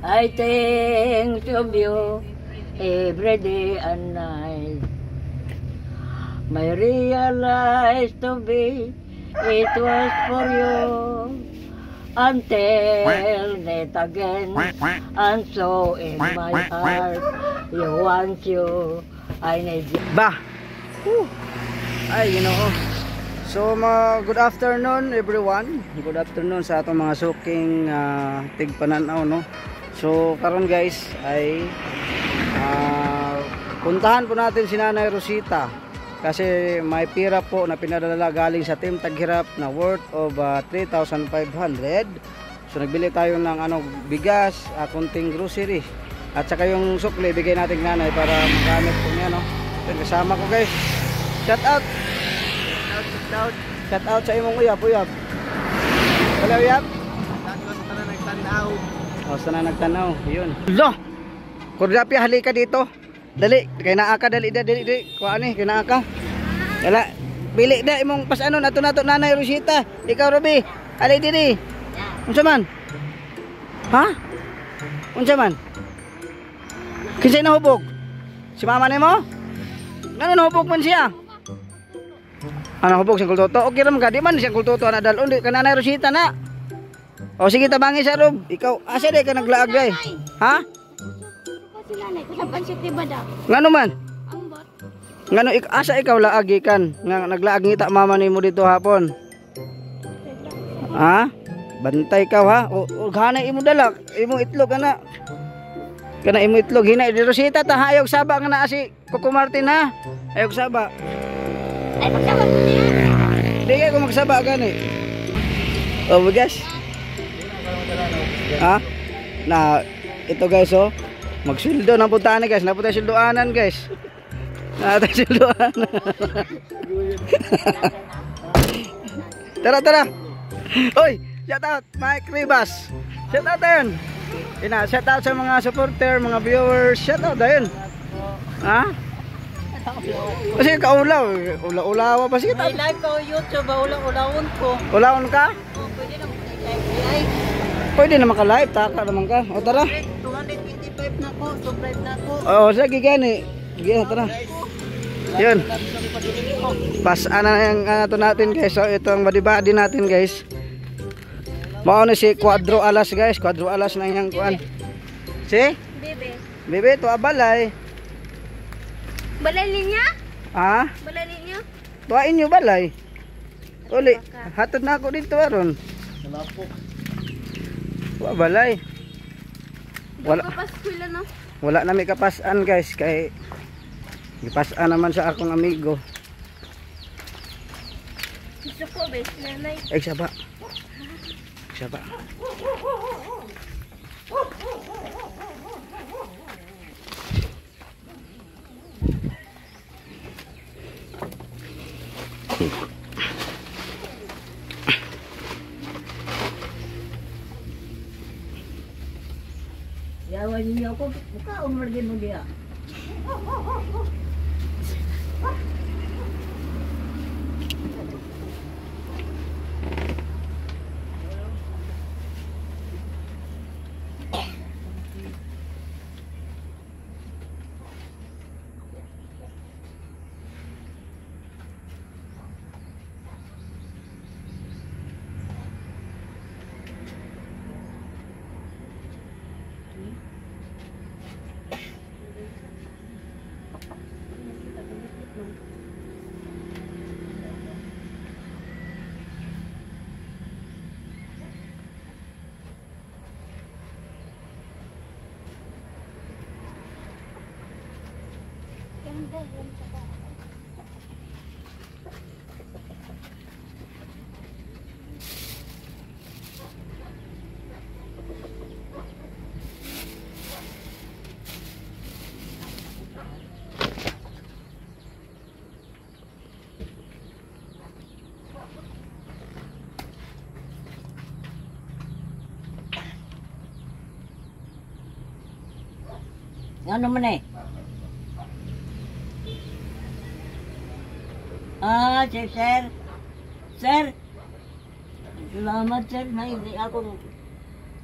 I think of you every day and night. I realize to be it was for you until that again. And so in my heart, you want you, I need you. Ba! Ay, So, good afternoon everyone. Good afternoon sa atong mga suking tigpananaw, no? So, karon guys ay puntahan po natin si Nanay Rosita kasi may pira po na pinadala galing sa Team Taghirap na worth of 3,500. So, nagbili tayo ng bigas, kunting grocery at saka yung sukli bigay natin nanay para magamit po niya, no? Then, kasama ko guys. Shout out sa imong uyab. Wala uyab? Sa nagtanaw. Sa nagtanaw, yun. Lo! Kurdapi, halika dito. Dali, kay naa ka, dali. Kuha ni, kay naa ka. Wala, bili na imong pas nato Nanay Rosita. Ikaw, Ruby, alay diri. Unsa man? Ha? Unsa man? Kinsay nahubog? Si mama nimo? Ngano nahubog man siya? Hubog siyang kultoto. Okay ram ka, di man siyang kultoto na dalon. Di ka Nanay Rosita na. O sige, tabangi sa Rob. Ikaw, asa di ka naglaag day? Ha? Ngano man? Ngano, asa ikaw laagi kan? Naglaag ngita mama ni mo dito hapon. Ha? Bantay ka ha? O ghanay imo dalak. Imo itlog kana. Kana imo itlog. Hina, di Rosita ta, ayog saba nga na si Coco Martin ha? Ayog saba. Ay, magsaba ko niya. Hindi kayo magsaba gani. Oh, bigas. Ha? Na, ito guys, oh. Magsildo ng puntahan guys. Napunta sildoanan guys. Napunta sildoanan. Tara. Oy, shout out Mike Ribas. Shout out yun. Shout out sa mga supporter, mga viewers. Shout out yun. Ha? Kasi kaulaw, ulawa pa siya. May live ko YouTube, ulawon ko. Ulawon ka? Oh, pwede na live. Pwede na maka-live, taka naman ka. O tara. 225 na ko, subscribe na ko. O sige gani. Sige, tara. Yun. Pasaan na yung natin guys. So ito ang badi-badi natin guys. Mauna si Quadro Alas guys. Quadro Alas na yung kuan. Si? Bebe, to abalay. Balay niya? Ha? Balay niya? Tuwain nyo balay. Uli, hatod na ako dito aron. Wala balay. Wala na may kapasan guys. Kay ipasan naman sa akong amigo. Gusto ko ba? Nanay. Saba. Yawan niyo ako, kaon margi mo diya. Ano man eh? Sir. Sir. Salamat sir, na hindi ako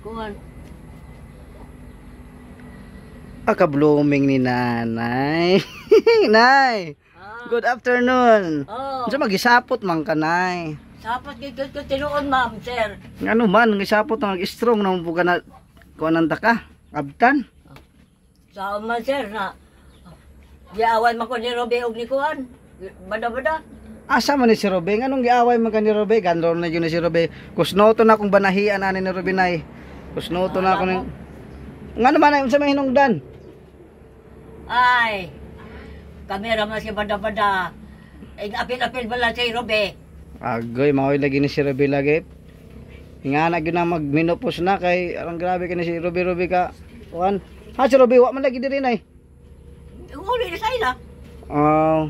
kuhan. Napaka-blooming ni nanay. Nay, good afternoon. Oh. Unsa magisapot man ka, nay? Sapot gid ko tinuon, ma'am, sir. Ano man, gisapot na mag-strong na mo ka na kuanan ta ka. Abtan. Sa man, sir, na giaway man ko ni Robe og ni Kuan. Bada-bada. Asa man ni si Robe? Anong giaway man ka ni Robe? Gandro na yun ni si Robe. Kusnoto na akong banahian ani ni Robe, nay. Kusnoto na ako ni... Nga naman ay, unsa may hinungdan? Ay, kamera man si bada-bada. Ay, apil-apil bala si Robe. Agoy, maoy lagi ni si Robe lagi. Ingana gyud na magminopos na kay arang grabe ka ni si Robe ka. Kuan. Ha si Robe wa man lagi diri nay. Uli na sa ila. Oh.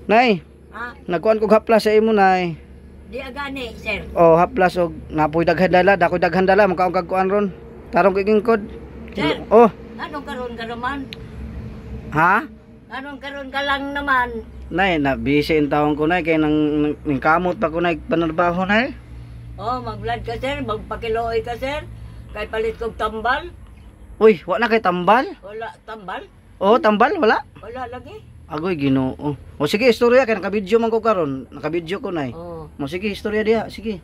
Nay, Ha? nagkuan kog haplas sa imo nay. Di agani, sir. Oh, haplas og napoy daghan dala, dakoy daghan dala makaon kag kuan ron. Tarong kay kod. Sir. Oh, Anong karon ka naman? ha? Anong karon ka lang naman? Nay, na busy in taon ko nay kay nang kamot pa ko nay panarbaho nay. Oh, mag-vlog ka, sir. Magpakiloy ka, sir. Kay palit kog tambal. Uy, wa na kay tambal? Wala tambal. Oh, tambal wala. Wala lagi. Agoy Ginoo. O sige, istorya kay naka-video man ko karon. Naka-video ko nay. Oh. Mo sige, istorya diha, sige.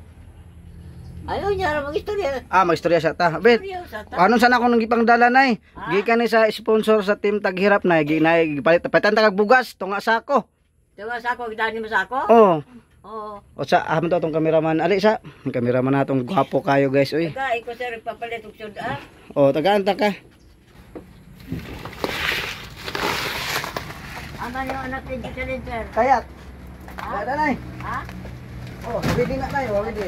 Ayaw niya ra mag-istorya. Ah, magistorya sa ta. Bet. Istorya sa ta. Anon sana ako nang gipangdala nay? Ah. Gikan ni sa sponsor sa Team Taghirap nay, ginay gipalit patan ta kag bugas tunga sa ako. Diba sa ako, gidani mo sa ako? Oh. Oo. O sa aham to tong cameraman. Ali sa. Ang cameraman natong gwapo kayo guys, oy. Taga, ikaw, sir, papalit og sudan. Oh, tagaan ta ka. Ama yung anak ni Jocelyn, sir. Kayat. Ha? Ada nay. Ha? Oh, pwede na nay, pwede.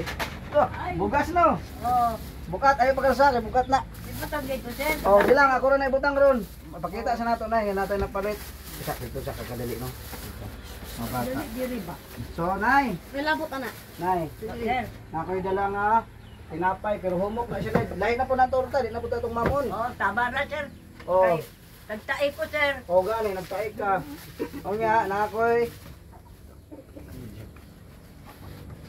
Oh, bugas no. Oo. Bukat ayo pagkasa kay bukat na. Di ba tawag dito, sir? Oh, bilang ako ron ay butang ron. Mapakita sa nato nay, nga natin napalit. Isa dito sa kakadali no. Mabata. Diri ba? So, nay. Nilabot na. Nay. Sir. Nakoy dala nga tinapay pero humok na siya. Lain na po ng torta, di na po itong mamon. Oo, tama na, sir. Oh. Kay, nagtae ko, sir. O gani, nagtaik ka. O nga, nakoy.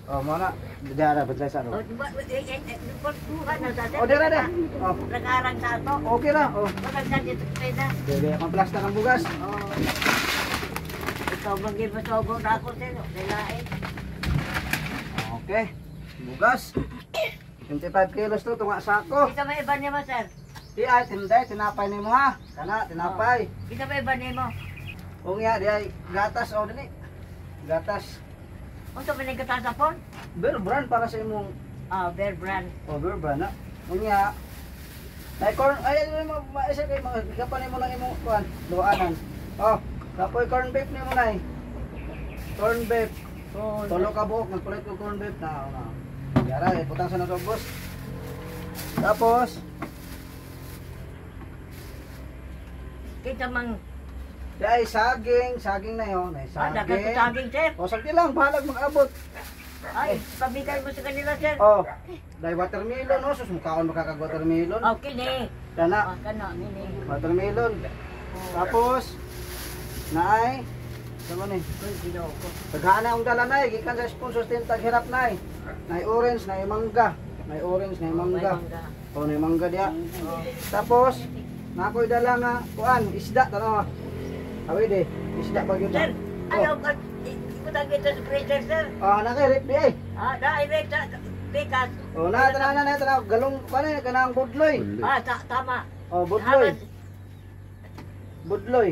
O, muna. Dara, badlay sa O, ro. di ba, pagkuha na sa sir. O, dira, dira. O, Nag-arang sa ato. okay na. O, Magagsan dito sa pena. dili, akong plastic ang bugas. Oo. Ikaw, mag-ibasobo na ako, sir. Nilain. Okay. Bugas. 25 kilos to, tunga sako. Kita may iba niya mo, sir. Di ay, tinday, tinapay ni mo ha. Kana, tinapay. Kita may iba niya mo. O nga, di ay, gatas, o dili. Gatas. Kung ito pinagkatan sa phone? Bear brand para sa imong Ah, Bear Brand. over ba na? Unya. Ay corn ay mo maisa kay mga kapan mo lang imong kuan, duanan. Oh, kapoy corn beef nimo nay. Corn beef. Oo. Tulo ka buok nagpalit ko corn beef na. Yara, putang sa nasubos. Tapos Kita mang... ay saging na yon, ay Ah, dagat saging. sa saging, sir. O sagdi lang bahalag mag-abot. Ay, pabigay mo sa kanila, sir. Oh, dai watermelon no, sus mukaon makakag watermelon. Okay, ni. Kana Ah, kana, nini. watermelon. Tapos naay sama ni. Uy, ginoo ko. Taghana ang dala nay gikan sa sponsor Team Taghirap nay. Nay orange, nay mangga. Nay orange, nay mangga. O nay mangga dia. Tapos nakoy dala nga kuan isda tanaw. Awi de, isda ba gyud? Sir, ayaw ka. Ikaw tagi ito sa freezer, sir. Ah, nakay rip di ay. Ah, direct sa pikas. O na tanaw galong kuan ni kanang budloy. Ah, tama. O budloy. Budloy.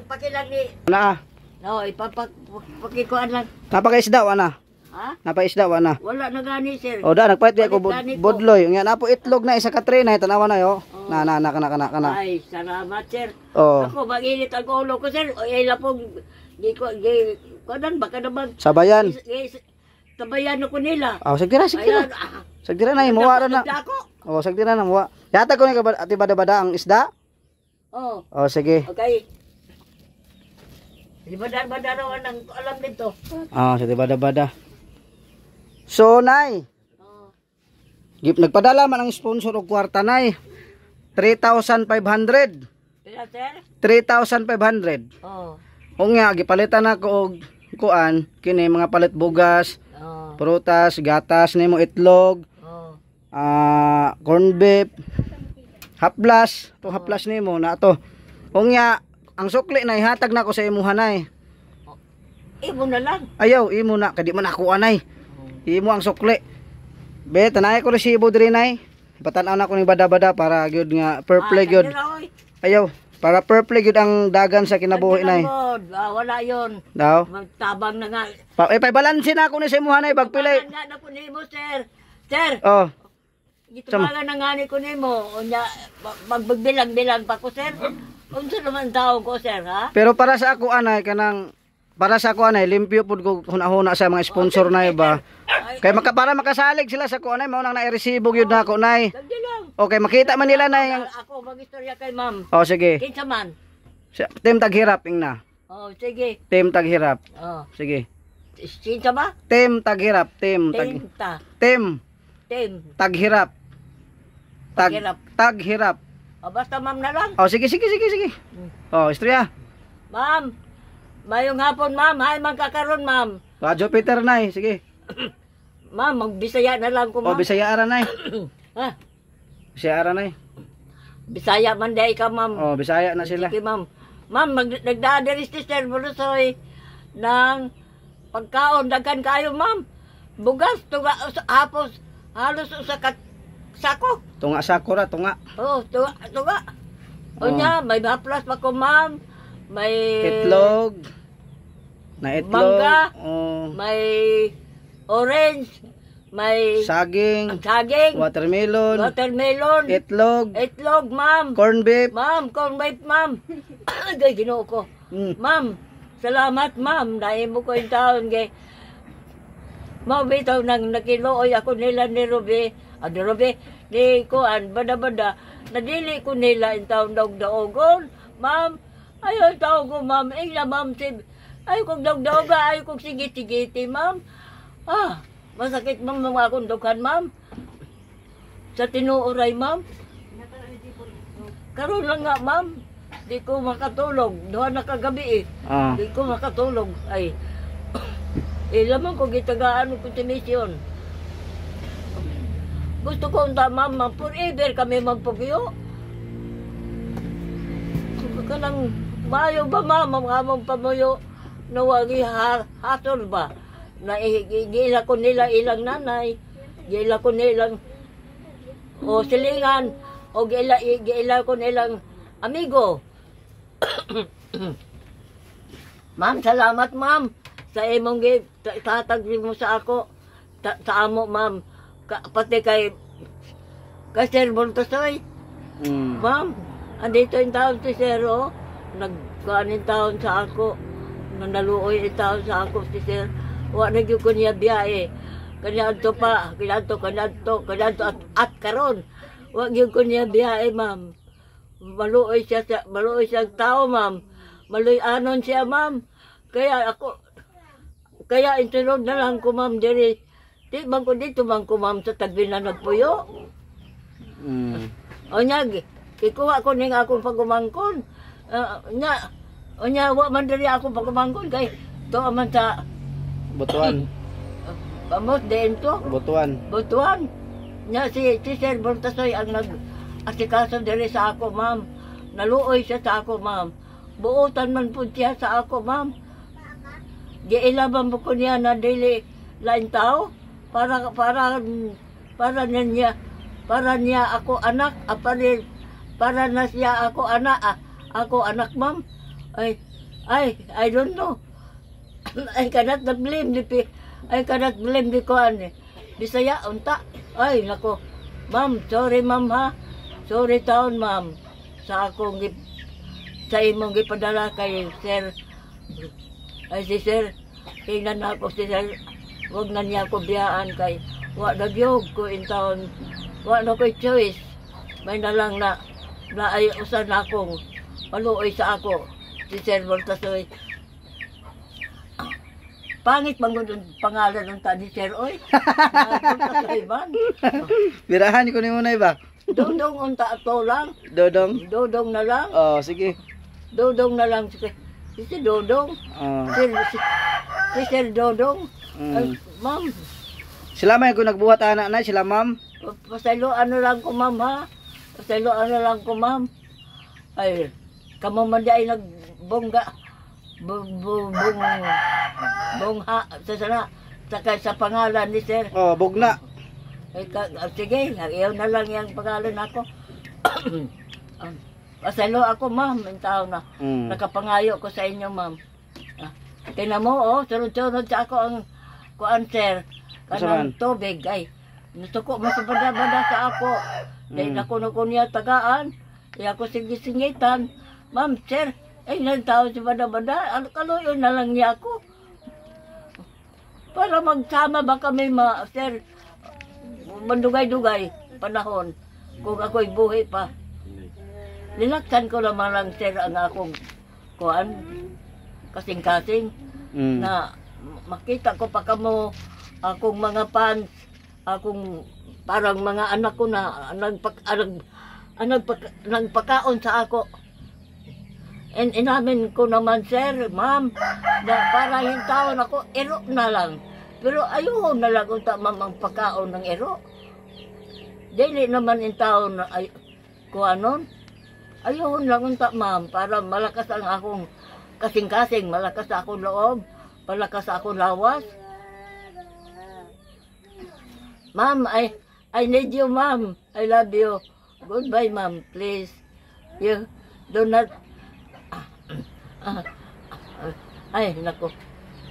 Pakilang ni... Na, No, ipapakikuan lang. napaisda wa na. Ha? Napaisda wa na. Wala na gani, sir. O da nagpalit di ako Palit gani ko. budloy. Nga napo itlog na isa ka tray na tanawa na yo. Na kana. Ay, salamat, sir. Oh, Ako, mag-init ang ulo ko, sir. O, ay, lapong... Kunan, baka naman... sabayan. Tabayan ako nila. Oh, sagdira. Ayan, Sagdira na muwa ra na. Ako. Oh, sagdira na muwa. Yata ko ni ati bada-bada ang isda. Oh, Oh, sige. okay. Di ba raw ang alam nito? Oh, sige bada-bada. So, nay, Oh, nagpadala man ang sponsor og kwarta nay. 3,500. kaya, sir? 3,500. Oh, O nga gipalitan ako og kuan kini mga palit bugas, oh, prutas, gatas nimo itlog, oh. corn beef, Haplas, to haplas nimo na to. Unya, ang sukli na ihatag na ko sa imuha nay. Imo na lang. Ayaw, imo na kadi man ako anay. Imo ang sukli. Be, tanay ko resibo diri nay. Patan-aw na ko ni bada-bada para gyud nga purple gyud. Ayaw, para purple gyud ang dagan sa kinabuhi nay. Wala yon. Daw. Magtabang na nga. Balansin na ako ni sa imuha nay bagpili. Tabangan na ko nimo, sir. Sir. Oh. Gitubangan na nga ni ko nimo. Unya magbilang-bilang pa ko, sir. Unsa naman taon ko, sir, ha? Pero para sa ako anay kanang limpyo pud ko hunahuna sa mga sponsor nay ba. Kay para makasalig sila sa ko anay mao nang na-resibo gyud na ako nay. Sagdi lang. Okay, makita man nila nay. Ako magistorya kay ma'am. Oh, sige. Kinsa man? Team taghirap ingna. Oh, sige. Team taghirap. Oh. Sige. Kinsa ba? Team taghirap, team taghirap. Taghirap. Oh, basta ma'am na lang. Oh, sige. Oh, istorya. Ma'am. Mayong hapon, ma'am. Hay man kakaron, ma'am. Jupiter nay, sige. Ma'am, magbisaya na lang ko, Oh, ma'am. Bisaya ara nay. Ha? Bisaya ara nay. Bisaya man day ka, ma'am. Oh, Bisaya na sila. Sige, ma'am. Ma'am, nagdadaris si Sir Bulusoy ng pagkaon. Daghan kayo, ma'am. Bugas, tuga, hapos, halos sa sako. Tunga sakura, tunga. Oh, tuga. O niya, may haplas pa ko, ma'am. May Itlog. Na itlog. Mangga. Oh. May orange. May Saging. watermelon. Itlog. Itlog, ma'am. Corn beef. Ma'am, corn beef, ma'am. Gay, ginoo ko. Ma'am, salamat, ma'am. Naimo ko yung taon, gay. Ma'am, bitaw nang nakilooy ako nila ni Ruby. Ruby, ni Kuan, bada-bada. Nadili ko nila yung taon daog-daogon. Ma'am, ayaw taon ko, ma'am. Ina, ma'am, ayaw kong daog-daoga, ayaw kong sigiti-giti, ma'am. Masakit, ma'am, mga akong dughan, ma'am. Sa tinuuray, ma'am. Karoon lang nga, ma'am. Di ko makatulog. Doon na kagabi Di ko makatulog. Ay, lamang ko gitagaan ko sa misyon. Gusto ko unta, ma'am, forever kami magpugyo. Kanang mayo ba, ma'am, ang among pamuyo na wagi hatol ba? Na gila ko nila ilang nanay, gila ko nilang silingan, o gila ko nilang amigo. Ma'am, salamat, ma'am, sa imong tatagli mo sa ako, sa amo, ma'am, pati kay Sir Bontosoy. Ma'am, andito yung taon si Sir, nagkaanin taon sa ako, naluoy yung taon sa ako si Sir. Wala nagyo ko niya biyahe. Kanyanto at karon. Wag yun ko niya biyahe, ma'am. Maluoy siya tao, ma'am. Maluoy anon siya, ma'am. Kaya insulod na lang ko, ma'am, diri. Di bang ko dito, ma'am, sa tagbi na nagpuyo. O nyag, ikuha ko ning akong pagumangkon. Nya, wa man diri akong pagumangkon kay to man sa Butuan. Amos din to. Butuan. Nya si Sir Bontosoy ang nag-asikaso diri sa ako, ma'am. Naluoy siya sa ako, ma'am. Buutan man po siya sa ako, ma'am. Giilaban mo ko niya na dili lain tao para niya ako anak, para na siya ako anak, ma'am. I don't know. I cannot blame the Kuan. Bisaya unta. Ay nako. Ma'am, sorry, ma'am, ha. Sorry taon, ma'am. Sa imong gipadala kay Sir. Ay si Sir, tingnan na ako si Sir. Wag na niya ako biyaan kay wa nagyog ko in taon. Wa na ko choice. May na lang na ay usan akong maluoy sa ako si Sir Bontosoy. Pangit bang pangalan ng tani, Sir, oy? Bontosoy man. Birahan ko ni mo na iba. Dodong unta ato lang. Dodong na lang. Oh, sige. Dodong na lang. Si Dodong. Si Sir Dodong. Ay, ma'am. Sila may kung nagbuhat anak na, sila ma'am. Pasalo, ano lang ko, ma'am, ha? Pasayloan na lang ko, ma'am. Ay, kamo man di ay nagbongga. Bungha. Sa sana. Sa pangalan ni sir. Oh, bugna. Ay, sige, iyaw na lang yung pangalan ako. Pasaylo ako, ma'am. Yung tao na. Nakapangayo ko sa inyo, ma'am. Tingnan mo, oh, sunod-sunod sa ako ang kuan, sir. Kanang tubig, ay. Gusto ko, masabada-bada sa ako. Dahil ako niya tagaan. Kaya ako sige-singitan. Ma'am, sir, ay, nagtao si bada-bada. Kaluyo na lang niya ako. Para magsama ba kami, sir, mandugay-dugay panahon. Kung ako'y buhay pa. Linaksan ko naman lang, sir, ang akong kuan, kasing-kasing. Na makita ko pa kamo akong mga fans, akong parang mga anak ko na nagpakaon sa ako. Inamin ko naman, sir, ma'am, na para yung taon ako, ero na lang. Pero ayoko na lang kung ma'am ang pagkaon ng ero. Dili naman yung taon na kuanon. Ayoko lang kung ma'am, para malakas ang akong kasing-kasing, malakas akong loob, malakas akong lawas. Ma'am, I need you, ma'am. I love you. Goodbye, ma'am, please. You do not... ay, nako.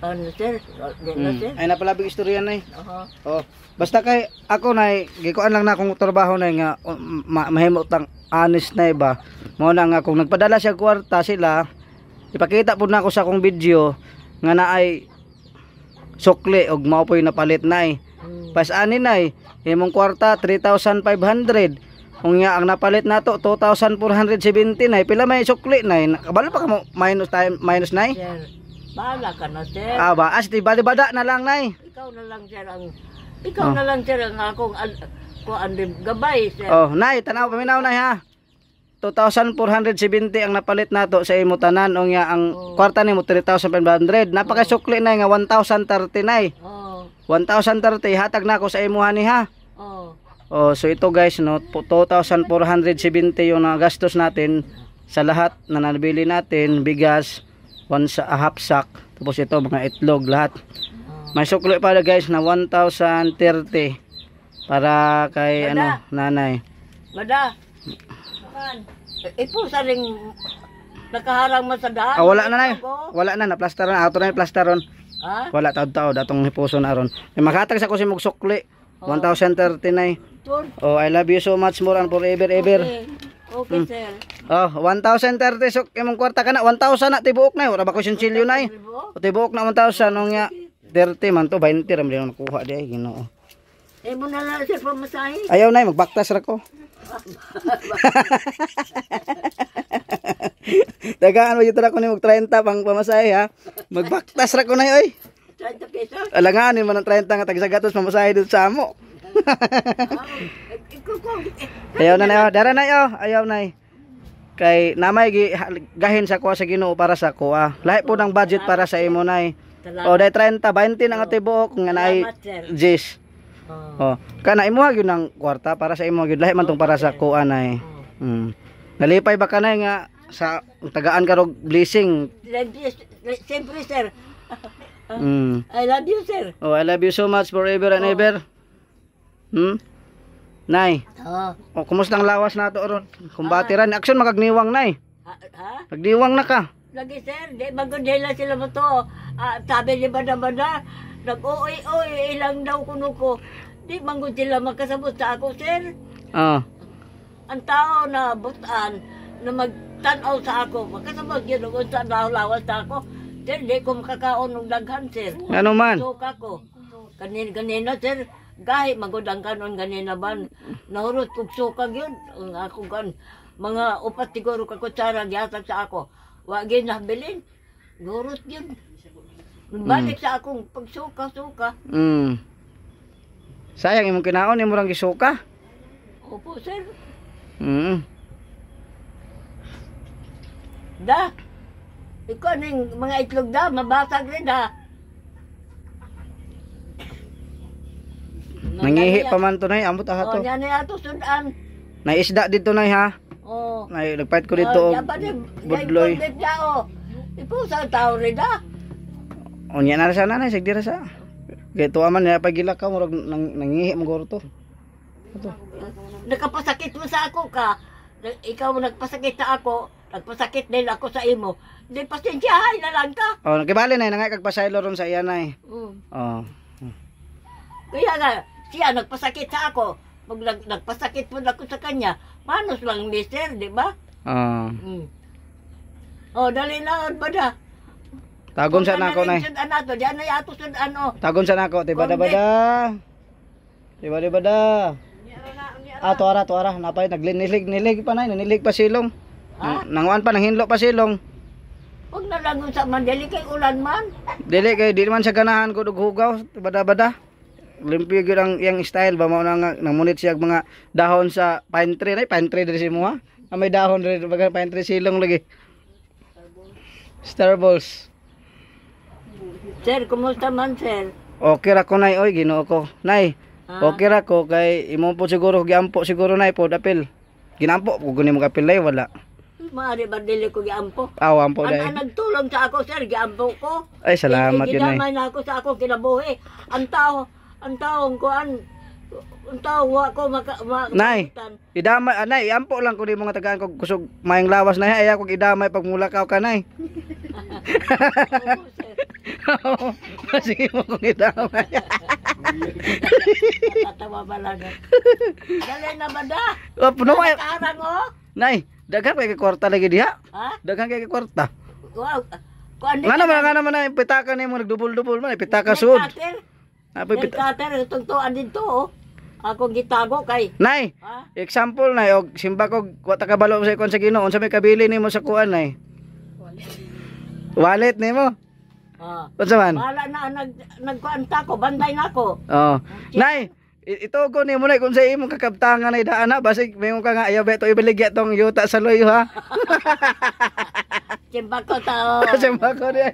Ano, sir? Sir? Ay, napalabing istorya na Oh. Basta kay ako na, gikuan lang na akong trabaho na nga, mahimot ang honest na ba. Mo na nga, kung nagpadala siya kwarta sila, ipakita po na ako sa akong video, nga na ay sukli, og maupoy na palit na Pas-ani na imong kwarta, 3,500. Kung nga ang napalit nato 2,470 na pila may sukli na kabalo pa kamo minus na Sir, bahala ka na, sir. Ba asti bada na lang na Ikaw na lang, sir, ang akong gabay, sir. Oh, nay, tanaw paminaw na ha. 2,470 ang napalit nato sa imo tanan o nga ang kwarta nimo 3,500. Napakasukli na nga 1,030 na 1,030 hatag na ako sa imo ni ha. Oh, so ito guys, no, 2,470 yung nagastos natin sa lahat na nabili natin, bigas, a half sack, tapos ito mga itlog lahat. May sukli pa guys na 1,030 para kay Mada. Nanay. Mada. Ipo sa ring nakaharang mo sa daan. Wala na nay. Wala na plasteron. Ato na yung plasteron. Wala taod-taod atong hipuso na ron. Makatag sa ko si sukli. 1,030 na Oh, I love you so much more and forever ever. Okay, sir. Oh, 1,030 sok imong kwarta kana 1,000 na tibuok na. Wala ba ko sinsilyo na tibuok na 1,000 nung nga 30 man to 20 ram din nakuha di ay Ginoo. Mo na lang sir pamasahe. Ayaw na magbaktas ra ko. Tagaan mo yun ko ni mag 30 pang pamasahe ha. Magbaktas ra ko na oy. 30 pesos. Alanganin mo ng 30 nga tagisagatos pamasahe dito sa amo. Ayaw na na dara na yo, ayaw na kay namay gahin sa kuha sa Ginoo para sa kuha. Lahi po ng budget para sa imo nay. O day 30, 20 ang atibuok nga naay Jis. Oh, kana imo gyud ng kwarta para sa imo gyud lahi man tong para sa kuha nay. Nalipay ba kanay nga sa tagaan ka rog blessing? Siyempre sir. I love you sir. Oh, I love you so much forever and ever. Nay. Oh, kumusta ang lawas nato ron? Kumbatiran, action magagniwang nay. Ha? Nagdiwang na ka. Lagi sir, di magandela sila mo to. Sabi ni bada-bada, nag-uy-uy ilang daw kuno ko. Di manggod sila magkasabot sa ako sir. Ang tao na butan na magtanaw sa ako, magkasabot yun sa lawas sa ako. Sir, di ko makakaon ng daghan sir. Ano man? Suka ko. Kanina sir, gahi magudang kanon ganina ban nahurot kog sukag yun ang ako kan mga upat siguro ka kutsara gihatag sa ako wa gyud nabilin nahurot yun balik sa akong pagsuka sayang imong kinaon imo rang gisuka. Opo sir. Da ikaw ning mga itlog da mabasag rin da. Nangihi pa man to nay, amot aha to. Oh, yan ay ato sudan. Naisda dito nay ha. Oh. Nay nagpait ko dito og budloy. Ipo sa tao rin ah. Unya na sa nanay sig dira sa. Kay tuwa man na pagila ka murag nangihi mo guro to. Ato. Nakapasakit mo sa ako ka. Ikaw nagpasakit sa ako. Nagpasakit din ako sa imo. Di pasensyahay na lang ka. Oh, nagibali nay nangay kag pasaylo ron sa iya nay. Oh. Kaya nga, siya nagpasakit sa ako. Pag nagpasakit mo ako sa kanya, manos lang mister, di ba? Oh, dali na, bada. Tagon sa nako nay. Sudan ato, diyan na yato sudan o. Tagon sa nako, tibada-bada. Tibada-bada. Tuara, napay naglinilig pa nay, nanilig pa silong. Nanguan pa nanghinlo pa silong. Huwag na lang sa mandali kay ulan man. Dili kay di man sa ganahan ko dughugaw, tibada-bada. Limpyo gyud ang iyang style ba mao na namunit siya mga dahon sa pine tree, nay pine tree diri si mo ha. May dahon diri baga pine tree silong lagi. Star balls. Sir, kumusta man, sir? Okay ra ko nay, oy, Ginoo ko. Nay, okay ra ko kay imo po siguro giampo siguro nay po dapil. Ginampo ko kunin mo kapil nay wala. Maari ba dili ko giampo? Ampo dai. Ang nagtulong sa ako, sir, giampo ko. Ay, salamat yun nay. Ginamay na ako sa ako kinabuhi. Ang taong kuan ang tao wa ko Nay, idamay anay, ampo lang ko di mga tagaan ko kusog mayang lawas na ay ako idamay pag mulakaw ka nay. Sige mo kung idamay. Tatawa ba lang. Dali na ba da? Puno ay. Karang o? Nay, daghan kay kwarta lagi diha. Ha? Daghan kay kwarta. Wow. Kuan Nga naman na pitaka ni mo nagdubol-dubol man pitaka sud. Apoy pitaka tungtuan dito oh. Akong gitago kay. Nay, example nay og simba ko wa ta kabalo sa ikon sa Ginoo unsa may kabili nimo sa kuan nay? Wallet nimo? Unsa man? Wala na nagkuanta ko, banday na ko. Oh. Nay, ito ko nimo nay kung sa imong kakabtangan nay daan na basig mayong ka nga ayaw beto ibaligya tong yuta sa loyo ha. Simba ko tao. Simba ko di.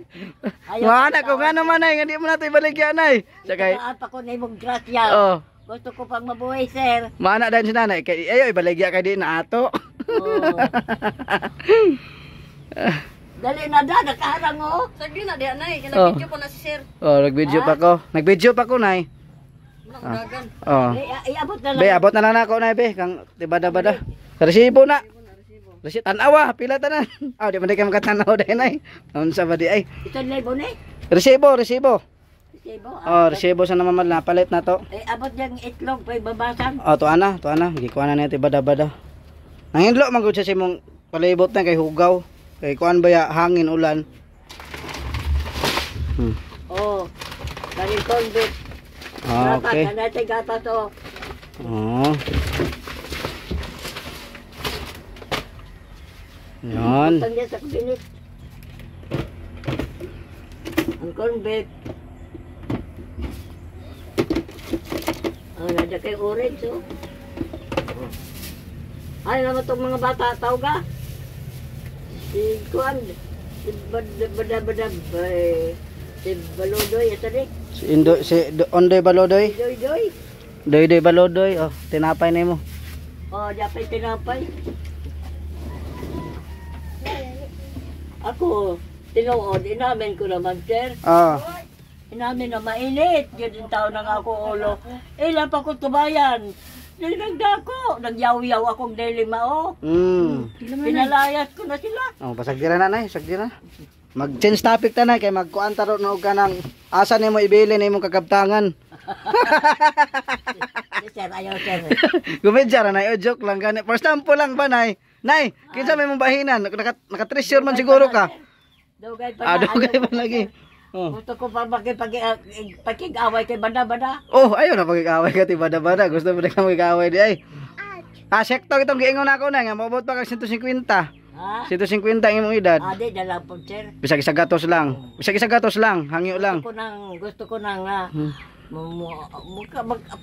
Mana ko nga naman nay nga di mo nato ibaligya nay. Sakay. Apa ko nimong grasya. Oh. Gusto ko pang mabuhay, sir. Mana dan si nanay kay ayo ibaligya kay di na ato. Dali na da, nakaharang o. Sagli na diyan nay, nag-video ko na si sir. Oh, nag-video pa ko. Nag-video pa ko nay. Oh. Iabot na lang. Be, abot na lang ako nay be, kang tibada-bada. Resibo na. Resi tanawa, pila tanan. Di man di ka makatanaw dai nay. Unsa ba di ay? Ito libo ni. Resibo. Resibo. Resibo sa namamal na palit na to. Abot yang itlog pay babasan. Tuwa na. Gikuha na natin bada-bada. Nanghinlo man gud sa imong palibot na kay hugaw. Kay kuan ba ya hangin ulan. Dari konbit. Okay. Natin gatas o. Yan. Tangya sa kabinet. Ang konbit. Nada kay orange o. Ay naman itong mga bata, tao ka? Si Kuan, si Bada, si Balodoy, ito rin. Si Ondoy Balodoy. Doy. Doy Balodoy. Tinapay na mo. Dapay tinapay. Ako, tinuod, inamin ko naman, sir. Inamin na mainit. Yun yung tao na nga ako ulo. Ilan pa ko tubayan. Nagdako. Nagyaw-yaw akong delima o. Pinalayas ko na sila. Pasagdira na nay. Sagdira. Mag-change topic ta na. Kaya magkuan taro na ka ng asa ni mo ibili ni mo kakabtangan. Sir, ayaw sir. Gumedya na joke lang gani. For example lang ba nay? Nay, kinsa may mong bahinan? Naka-treasure man siguro ka. Dugay pa na. Dugay pa lagi. Gusto ko pa pakig-away kay bada-bada. Ayaw na pakig-away ka ti bada-bada. Gusto mo na ka mag-away di ay. Sekto itong giingon ako na nga. Mabot pa kag 150. 150 ang imong edad. Di dala po sir. Bisag isa gatos lang. Hangyo lang. Gusto ko nang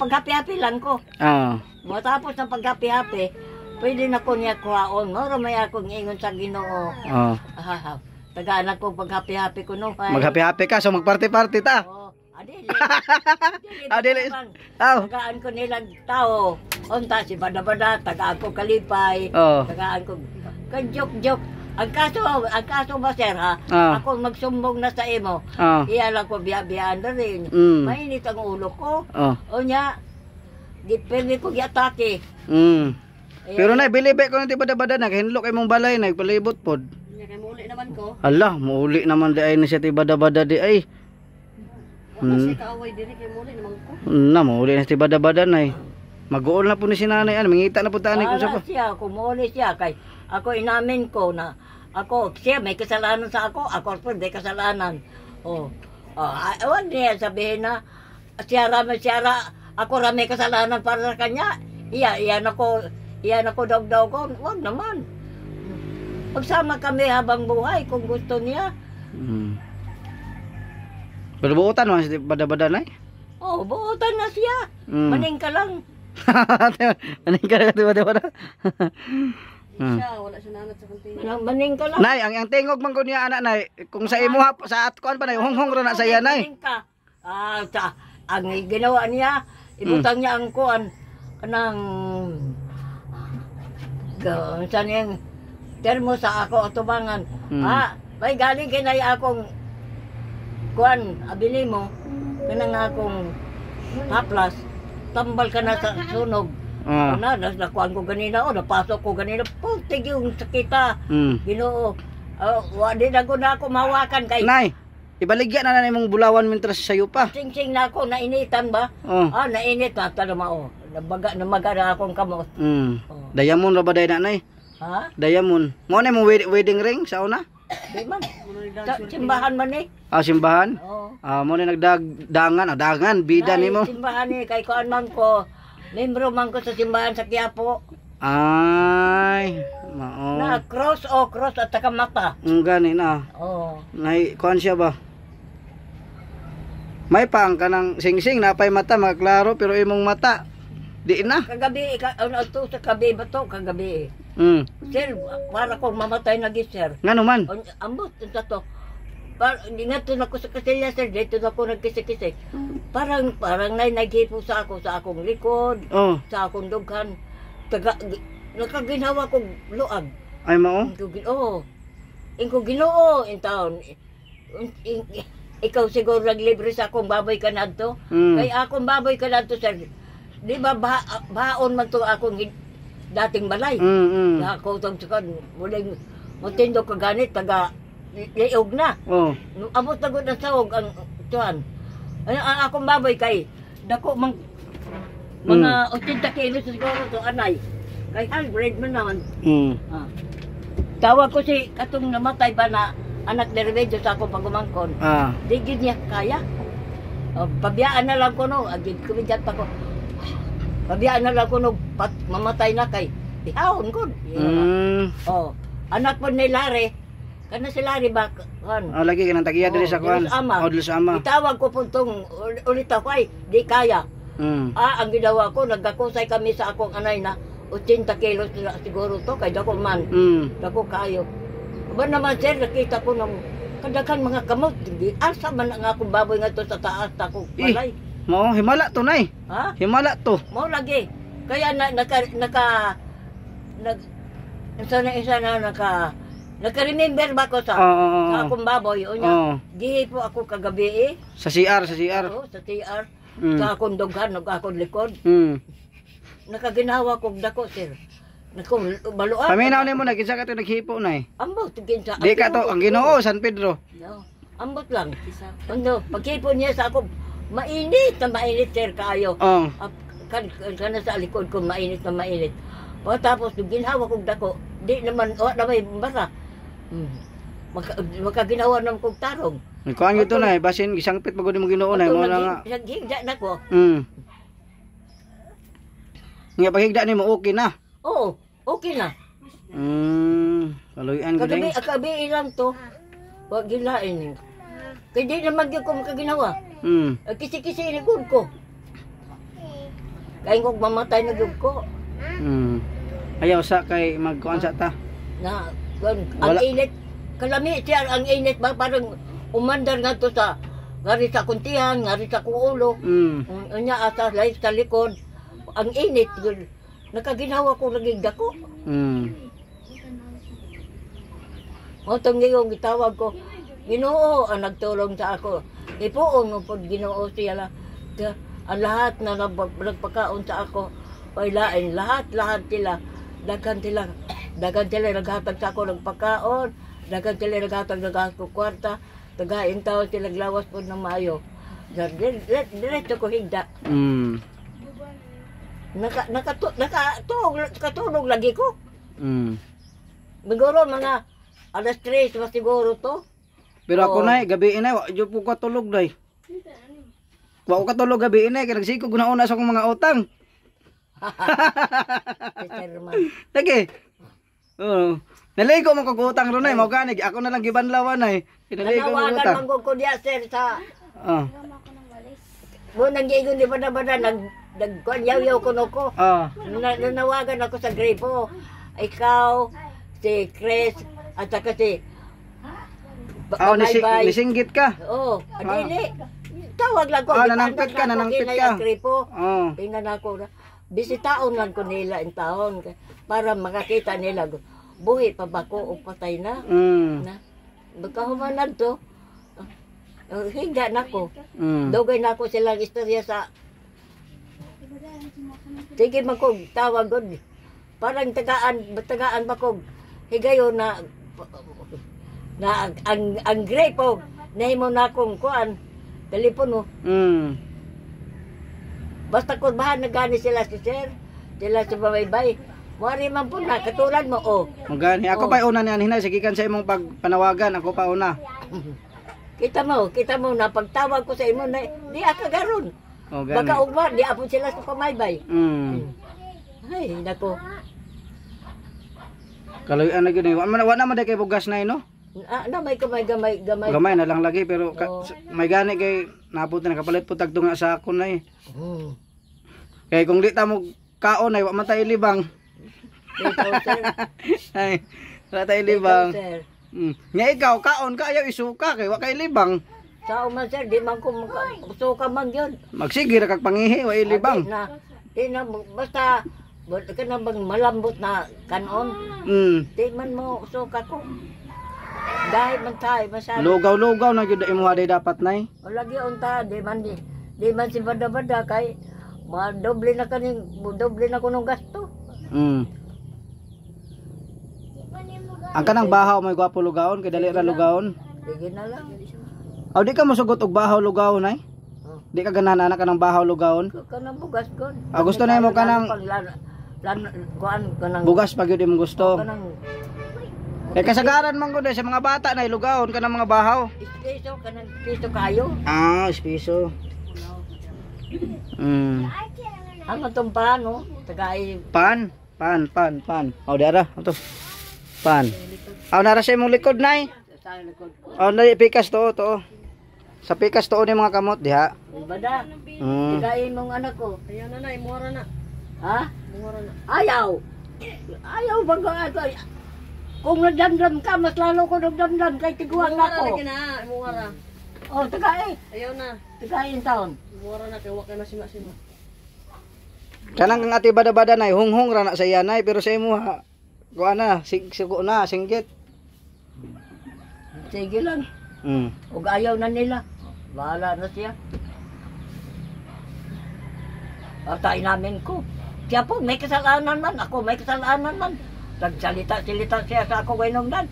paghapi-hapi lang ko. Matapos ng paghapi-hapi, pwede na ko niya kuhaon. Moro may akong ingon sa Ginoo. Tagaan ako paghapi-hapi ko no. Maghapi-hapi ka, so magparty-party ta. Dili. Ah, dili. Bang. Aw. Tagaan ko nilang tao. Unta si bada-bada, tagaan ko kalipay. Oh. Tagaan ko kanjok-jok. Ang kaso ba sir ha? Ah. Ako magsumbong na sa imo. Ah. Iya lang ko biya-biyaan na rin. Mm. Mainit ang ulo ko. Oh. O niya, di pwede ko giatake. Mm. Eh, Pero nay bilibe ko nang tibada-bada na hinlo kay mong balay nay palibot pod. Nya kay muli naman ko. Hala, muuli naman di ay na siya tibada-bada di ay. Wala siya kaaway diri kay muli naman ko. Na muuli na tibada-bada nay. Mag-uol na po ni si nanay an mangita na po tani kung sa wala siya, kumuli siya. Kay ako inamin ko na ako, siya may kasalanan sa ako po may kasalanan. Huwag niya sabihin na ako rami kasalanan para sa kanya. Iyan ako daw ko. Huwag naman. Magsama kami habang buhay kung gusto niya. Mm. Pero buutan mo si bada-bada nay. Buutan na siya. Mm. Maning ka lang. Maning ka tibada-bada. Siya wala siya nanat sa kunti. Maning ka lang. Nay, ang tingog man ko niya anak nay, kung sa imo sa atkuan pa nay, honghong ra na sa iya nay. Maning ka. Ang ginawa niya, ibutang niya ang kuan kanang saan yung termo sa ako tubangan. May galing kinay akong kuan abili mo kanang akong haplas tambal ka na sa sunog. Ah. Nakuan ko ganina napasok ko ganina putig yung sakita. Ginoo. Wadi na ko mawakan kay Nay, ibaligya na mong bulawan mintras sayo pa. sing na ako nainitan ba? Oh. Nainit na tama namaga na akong kamot. Oh. Diamond ra ba day na nay? Ha? Diamond. Mo na mong wedding ring sa una? Di man. Simbahan man eh. Simbahan? Oo. Mo na dagan bida nimo. Simbahan eh kay kuan man ko. Membro man ko sa simbahan sa Quiapo. Ay, mao. Na cross at saka mata. Gani na. Oo. Nay kuan siya ba? May pang kanang sing-sing napay mata magklaro pero imong mata di na. Kagabi to sa gabi ba to kagabi. Sir, para ko mamatay na sir. Ngano man? Ambot ito to. Ingat na ko sa Kasilla sir, dito na ako nagkisik-kisik. Parang naghipo sa akong likod, Oh. sa akong dughan. Nakaginawa kong luag. Ay mao? Ingko Ginoo in town. Ikaw siguro naglibre sa akong baboy kanadto. Kay akong baboy kanadto sir. Di ba baon man to akong dating balay. Ako tong sakon muling mutindo ka ganit taga liog na. Oh. Abot na gud ang sawog ang tuan. Ang akong baboy kay dako mga 80 kilos siguro to anay. Kay hybrid man naman. Tawag ko si katong namatay ba na anak ni Remedyo sa akong pagumangkon. Di gid niya kaya. Pabiyaan na lang ko no, agid kumidjat pa ko. Pabiyaan na lang ko no, mamatay na kay ihawon ko. Anak po ni Lare. Kana si Lare ba kan? Lagi ka nang tagiya diri sa kuan. Dili sa ama. Itawag ko puntong ulit ako ay di kaya. Ang ginawa ko nagakusay kami sa akong anay na 80 kilos na siguro to kay dako man. Dako kayo. Ba naman sir nakita ko ng kadakan mga kamot. Asa man ang akong baboy nga to sa taas tako balay. Mao himala to nay. Ha? Himala to. Mao lagi. Kaya naka-remember ba ko sa akong baboy o niya. Gihi po ako kagabi Sa CR. Oo, sa CR. Sa akong dughan, akong likod. Nakaginawa kong dako, sir. Baluan. Paminaw nimo na kinsa ka to naghipo nay. Ambot kinsa. Di ka to ang Ginoo San Pedro. No. Ambot lang. Pagkipon niya sa ako, mainit sir kayo. Kana sa likod ko mainit. Tapos ginawa kong dako, di naman may bara. Makaginawa naman kong tarong. Kuan gyud to nay basin gisangpit pagod mo Ginoo nay mo na nga. Naghigda na ko. Nga paghigda nimo okay na. Oo, okay na. Kaluyan gid. Kagabi ilang to. Wag gilain. Kaya di naman ko makaginawa. Kisi-kisi ni gud ko. Kaya kung mamatay na gud ko. Ayaw sa kay magkuan sa ta. Ang init. Kalami siya ang init ba parang umandar nga to sa ngari sa kuntihan, ngari sa kong ulo. Unya asa lahi sa likod. Ang init, yun. Nakaginawa ko naging dako. O itong ngayong gitawag ko, Ginoo ang nagtulong sa ako. Ipuon mo po Ginoo siya. Ang lahat na nagpakaon sa ako, ay lain, lahat sila. Dagan sila naghatag sa ako ng pagkaon. Dagan sila naghatag ko kwarta. Tagaing tao sila naglawas po ng mayo. Diretso ko higda. Nakatulog lagi ko. Siguro mga alas 3 mas siguro to. Pero ako na gabi inay, wa jud ko katulog day. Wa ko katulog gabi inay kay nagsikog na una sa akong mga utang. Lagi. Oh. Naligo man ko utang ron ay mao gani ako na lang gibanlawan ay. Naligo man utang. Nawagan man ko diya sir sa Mo nang giingon di bada-bada nagkuanyaw-yaw ko noko. Nanawagan ako sa gripo. Ikaw, si Chris, at saka si nisinggit ka? Oo, adili. Tawag lang ko. Nanangpit ka. Gripo. Tingnan ako na. Bisitaon lang ko nila in taon. Para makakita nila. Buhi pa ba ko o patay na? Magkahumanan to. Hingga na ko. Dugay na ako silang istorya sa... Sige man ko, tawag ko. Parang tagaan ba ko. Higayon na ang gripo. Nahimo na akong kuan. Telepono. Basta ko bahan na gani sila si sir. Sila si babaybay. Wari man po na, katulad mo, Magani. Ako pa una niyan, hinay. Sige kan sa imong pagpanawagan. Ako pa una. Kita mo na pagtawag ko sa imo na di aka garon. Baka ugma di apon sila sa pamaybay. Ay nako. Kaloy-an na gyud. Wa na man kay bugas na no? Na may gamay. Gamay na lang lagi pero may gani kay naput na kapalit po tagto nga sa ako na Kay kung di ta mo kaon ay wa man tayo libang. Ay, wala tayo libang. Nga ikaw, kaon ka, ayaw isuka, kay wa kay libang. Sao man sir, di man ko suka man yun. Magsige ra kag pangihi, wa libang. Di na, basta, ka na bang malambot na kanon. Di man mo suka ko. Dahil man tayo, masyado. Lugaw-lugaw na yun imuha day dapat nay. O lagi unta, di man si bada-bada kay, doble na ko ng gasto. Ang kanang bahaw may gwapo lugaon kay dali ra lugaon. Sige na lang. Aw di ka mosugot og bahaw lugaon ay? Di ka ganahan na kanang bahaw lugaon? Kanang bugas ko. Gusto na mo kanang bugas pag yun mo gusto. Kay kasagaran man gud sa mga bata na lugaon kanang mga bahaw. Espeso kanang piso kayo. Espeso. Ano tong paano? Tagay pan. Aw dara ato. Pan. Aw nara sa imong likod nay. sa likod ko. Aw na pikas to. Sa pikas to ni mga kamot diha. Bada. Tigayin mong anak ko. Ayaw na, imura na. Ha? Imura na. Ayaw. Ayaw bang ako. Kung nagdamdam ka, mas lalo ko nagdamdam kay tiguang na ko. Lagi na, imura. Oh, tagay. Ayaw na. Tigayin taon. Imura na, kaya wakay na sima-sima. Kanang ang ati bada-bada nay, hunghong ra na sa iyanay, pero sa imo ha, kuha na, sigo na, singgit. Sige lang. Ug ayaw na nila. Bahala na siya. Patay namin ko. Siya po, may kasalanan man. Ako may kasalanan man. Nagsalita-silita siya sa ako gainungdan.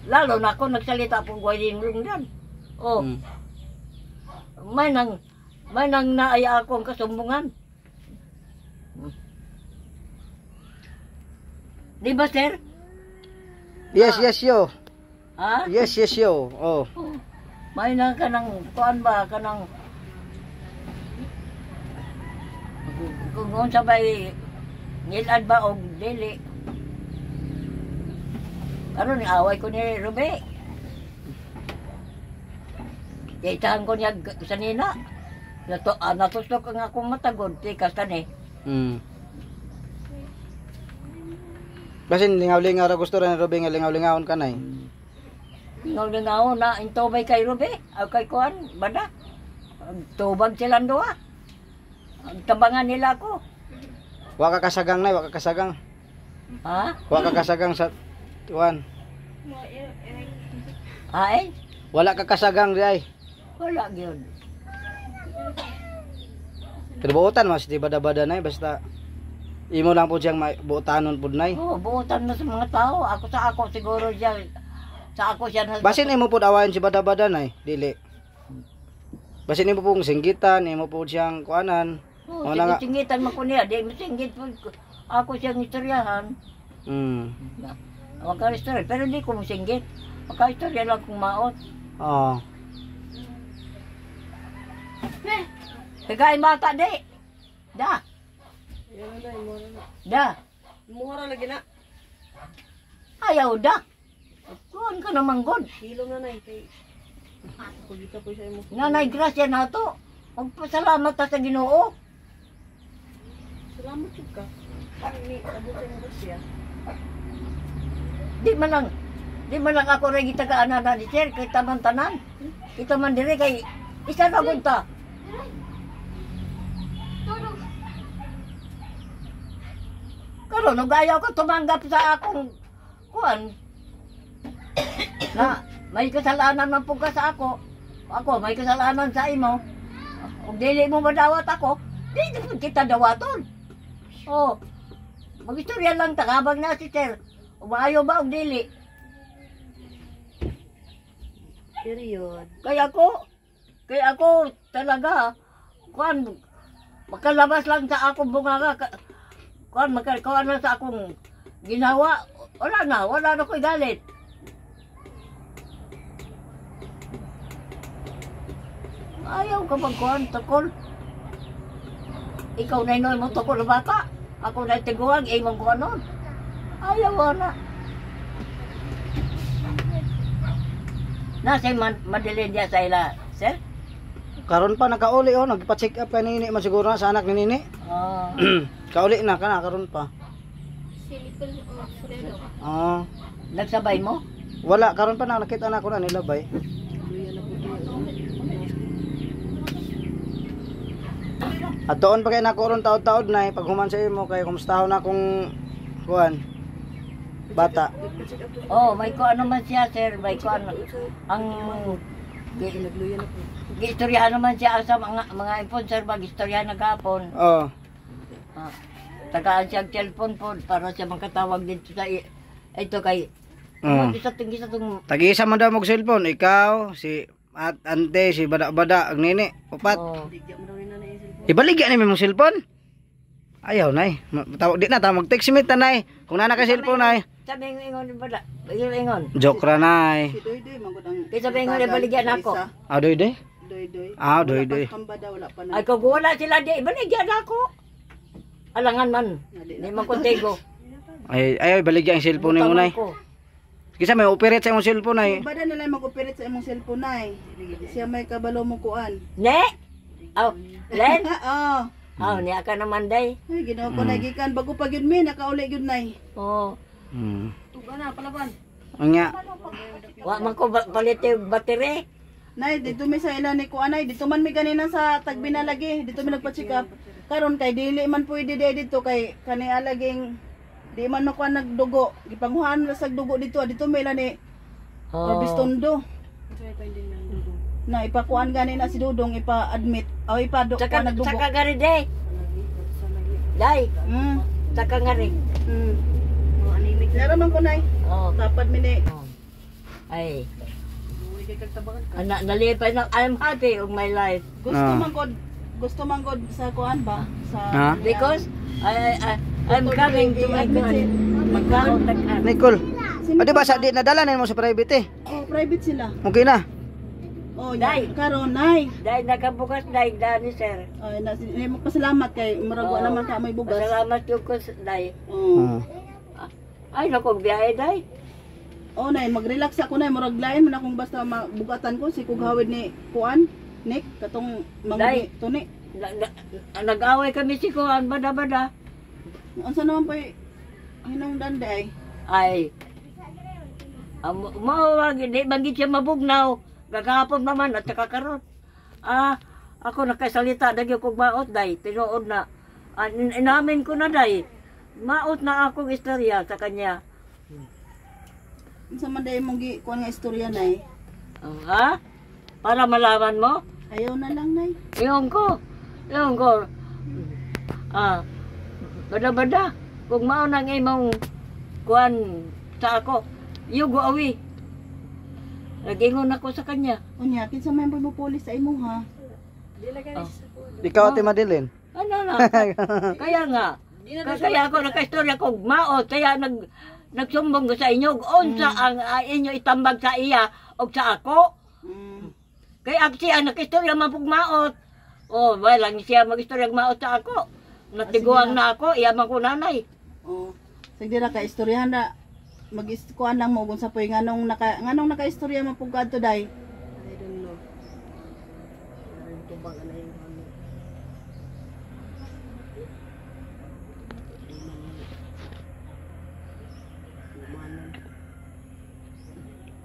Lalo na ako nagsalita po gainungdan. Oh. May nang naaya akong kasumbungan. Di ba, sir? Yes, yo. Ha? Yes, yo. Oh. May na kanang kuan ba kanang kung sabay nilad ba og dili. Karon ni away ko ni Ruby. Itahan ko niya sa nina. Natusok ang akong matagod. Tikas ka ni. Kasi lingaw-lingaw ra gusto rin Ruby nga lingaw-lingawon ka nay. Ngaw na intobay kay Ruby, o kay Kuan, bada. Tubag silang duha. Ang tabangan nila ako. Wa ka kasagang nay, wa ka kasagang. Ha? Wa ka kasagang sa tuwan. Ay? Wala ka kasagang di ay. Wala gyud. Pero buotan mas di bada-bada nay basta imo lang po siyang buotanon pud nay. Oo, buutan na sa mga tao. Ako siguro siya. Sa ako siya. Basin imo pud awayan si bada-bada nay, dili. Basin imo pong singgitan, imo po siyang kuanan. Oo, Wala nga. singitan mo ko niya. Di mo singgit po. Ako siyang istoryahan. Magka-istorya. Pero di ko mo singgit. Magka-istorya lang kung maot. Oo. Kagay bata di. Da. Da. Mura lagi na. Ayaw da. Kuhan ka naman god. Hilom na nay kay. Ako dito po sa imo. Nanay grasya na to. Magpasalamat ta sa Ginoo. Salamat jud ka. Ay ni abot sa imo siya. Di man lang ako rin gitagaan na ni Sir, kay taman tanan. Kita man dire kay isa na gunta. Karon nung ayaw ko tumanggap sa akong kuan. Na may kasalanan man po ka sa ako. Ako may kasalanan sa imo. Kung dili mo madawat ako, di mo kita dawaton. Oh. Magistorya lang takabang na si Sir. Umayo ba og dili? Period. Kaya ako talaga kuan makalabas lang sa akong bunganga kuan magkakuan na sa akong ginawa. Wala na ko'y galit. Ayaw ka magkuhan, tukol. Ikaw na inoy mo tukol na bata. Ako na tiguang, imong kuhan nun. Ayaw na. Nasa madilin niya sa ila, sir? Karon pa nakauli oh, nagpa-check up kanini man siguro na sa anak ni Nini. Kauli na kana karon pa. Ah, Nagsabay mo? wala karon pa na nakita na ko na nilabay. At doon pa kay nako ron taod-taod na paghuman sa imo kay kumustahon na akong kuan bata. Oh, may kuan naman siya, sir. May kuan. Ang Nagluyan ako. gistoryahan naman siya sa mga sponsor mag-istoryahan na gapon. Oh. Tagaan siya ang cellphone po para siya makatawag dito sa ito kay isa tong Tag-isa man daw mo cellphone, ikaw si at ante si bada-bada ang nini upat. Digya mo daw ni nanay cellphone. Ibaligyan ni mo cellphone. Ayaw nay. Tawag di na ta mag-text meet na nay. Kung nana ka cellphone nay. sabi ng ingon bada. Ingon. Joke ra nay. Doy-doy mangod ang. Kaya sabi ng baligyan ako. Doy doy. Doy-doy. Doy. Kambada wala pa na. Ay kung wala sila di baligyan ako. Alangan man. Di man kontego. Ay baligyan ang cellphone ni mo nay. Kisa may operate sa imong cellphone nay. Bada na lang mag-operate sa imong cellphone nay. Siya may kabalo mo kuan. Ne? Oh, Len? Oo. Oh, niya ka naman day. Ay ginawa ko na gikan bago pa gyud mi nakauli gyud nay. Oh. Tuga na palaban. Unya. Wa man ko palite battery. Nay dito mi sa ila ni kuan nay dito man mi ganina sa Tagbina lagi. Dito mi nagpa-check up. Karon kay dili man pwede dito kay kani alaging di man makuha nagdugo. Gipanghuan na sa dugo dito. Dito may ilan ni Bistondo. Na ipakuan gani na si Dudong ipa-admit. O ipa-dugo nagdugo. Saka gari day. Day, saka gari. Nara man ko nay. Oh. Tapad mi ni. Ay. Anak nalipay na I'm happy of my life Gusto man god sa kuan ba sa because I'm coming to my country. Magkaon tag-an. Nicole. Adi ba sa di nadala na mo sa private eh? Oh, private sila. Okay na. Oh, Day. karon nay. Dahil nakabukas dahil dani sir. Ay na pasalamat kay murag naman ka may bugas. Salamat yung ko dahil. Oh. Ay naku biyahe dahil. Oh, nay mag-relax ako nay murag lain man akong basta bugatan ko si kughawid ni kuan. Nick katong Day. mga tuni. Nag-away kami si Kuan bada-bada. Unsa naman pa hinungdan day? Ay. Mawag, hindi bagit siya mabugnaw. Gagahapon naman at saka karon. Ako nakasalita, dagyo kong maot, day. Tinuod na. Inamin ko na, day. Maot na akong istorya sa kanya. Sa manday mong kuha nga istorya, nay. Ha? Para malaman mo? Ayaw na lang, nay. Yung ko. Bada-bada. Kung mao nang imong kuan sa ako, yugo awi. Nagingon ako sa kanya. Unya, kinsa may mo pulis sa imo, ha? Ikaw Ate Madeline. Ano na? Kaya nga. Kaya ako nakaistorya ko maot. Kaya nagsumbong ko sa inyo. Unsa ang inyo itambag sa iya o sa ako. Kaya siya nakaistorya mapug maot. Walang siya mag-istorya maot sa ako. Natiguang na ako. Iyaman ko nanay. Sige ra ka istoryahan na. Mag-kuan lang mo kung sa poy nganong nakaistorya mapug kadto day. I don't know.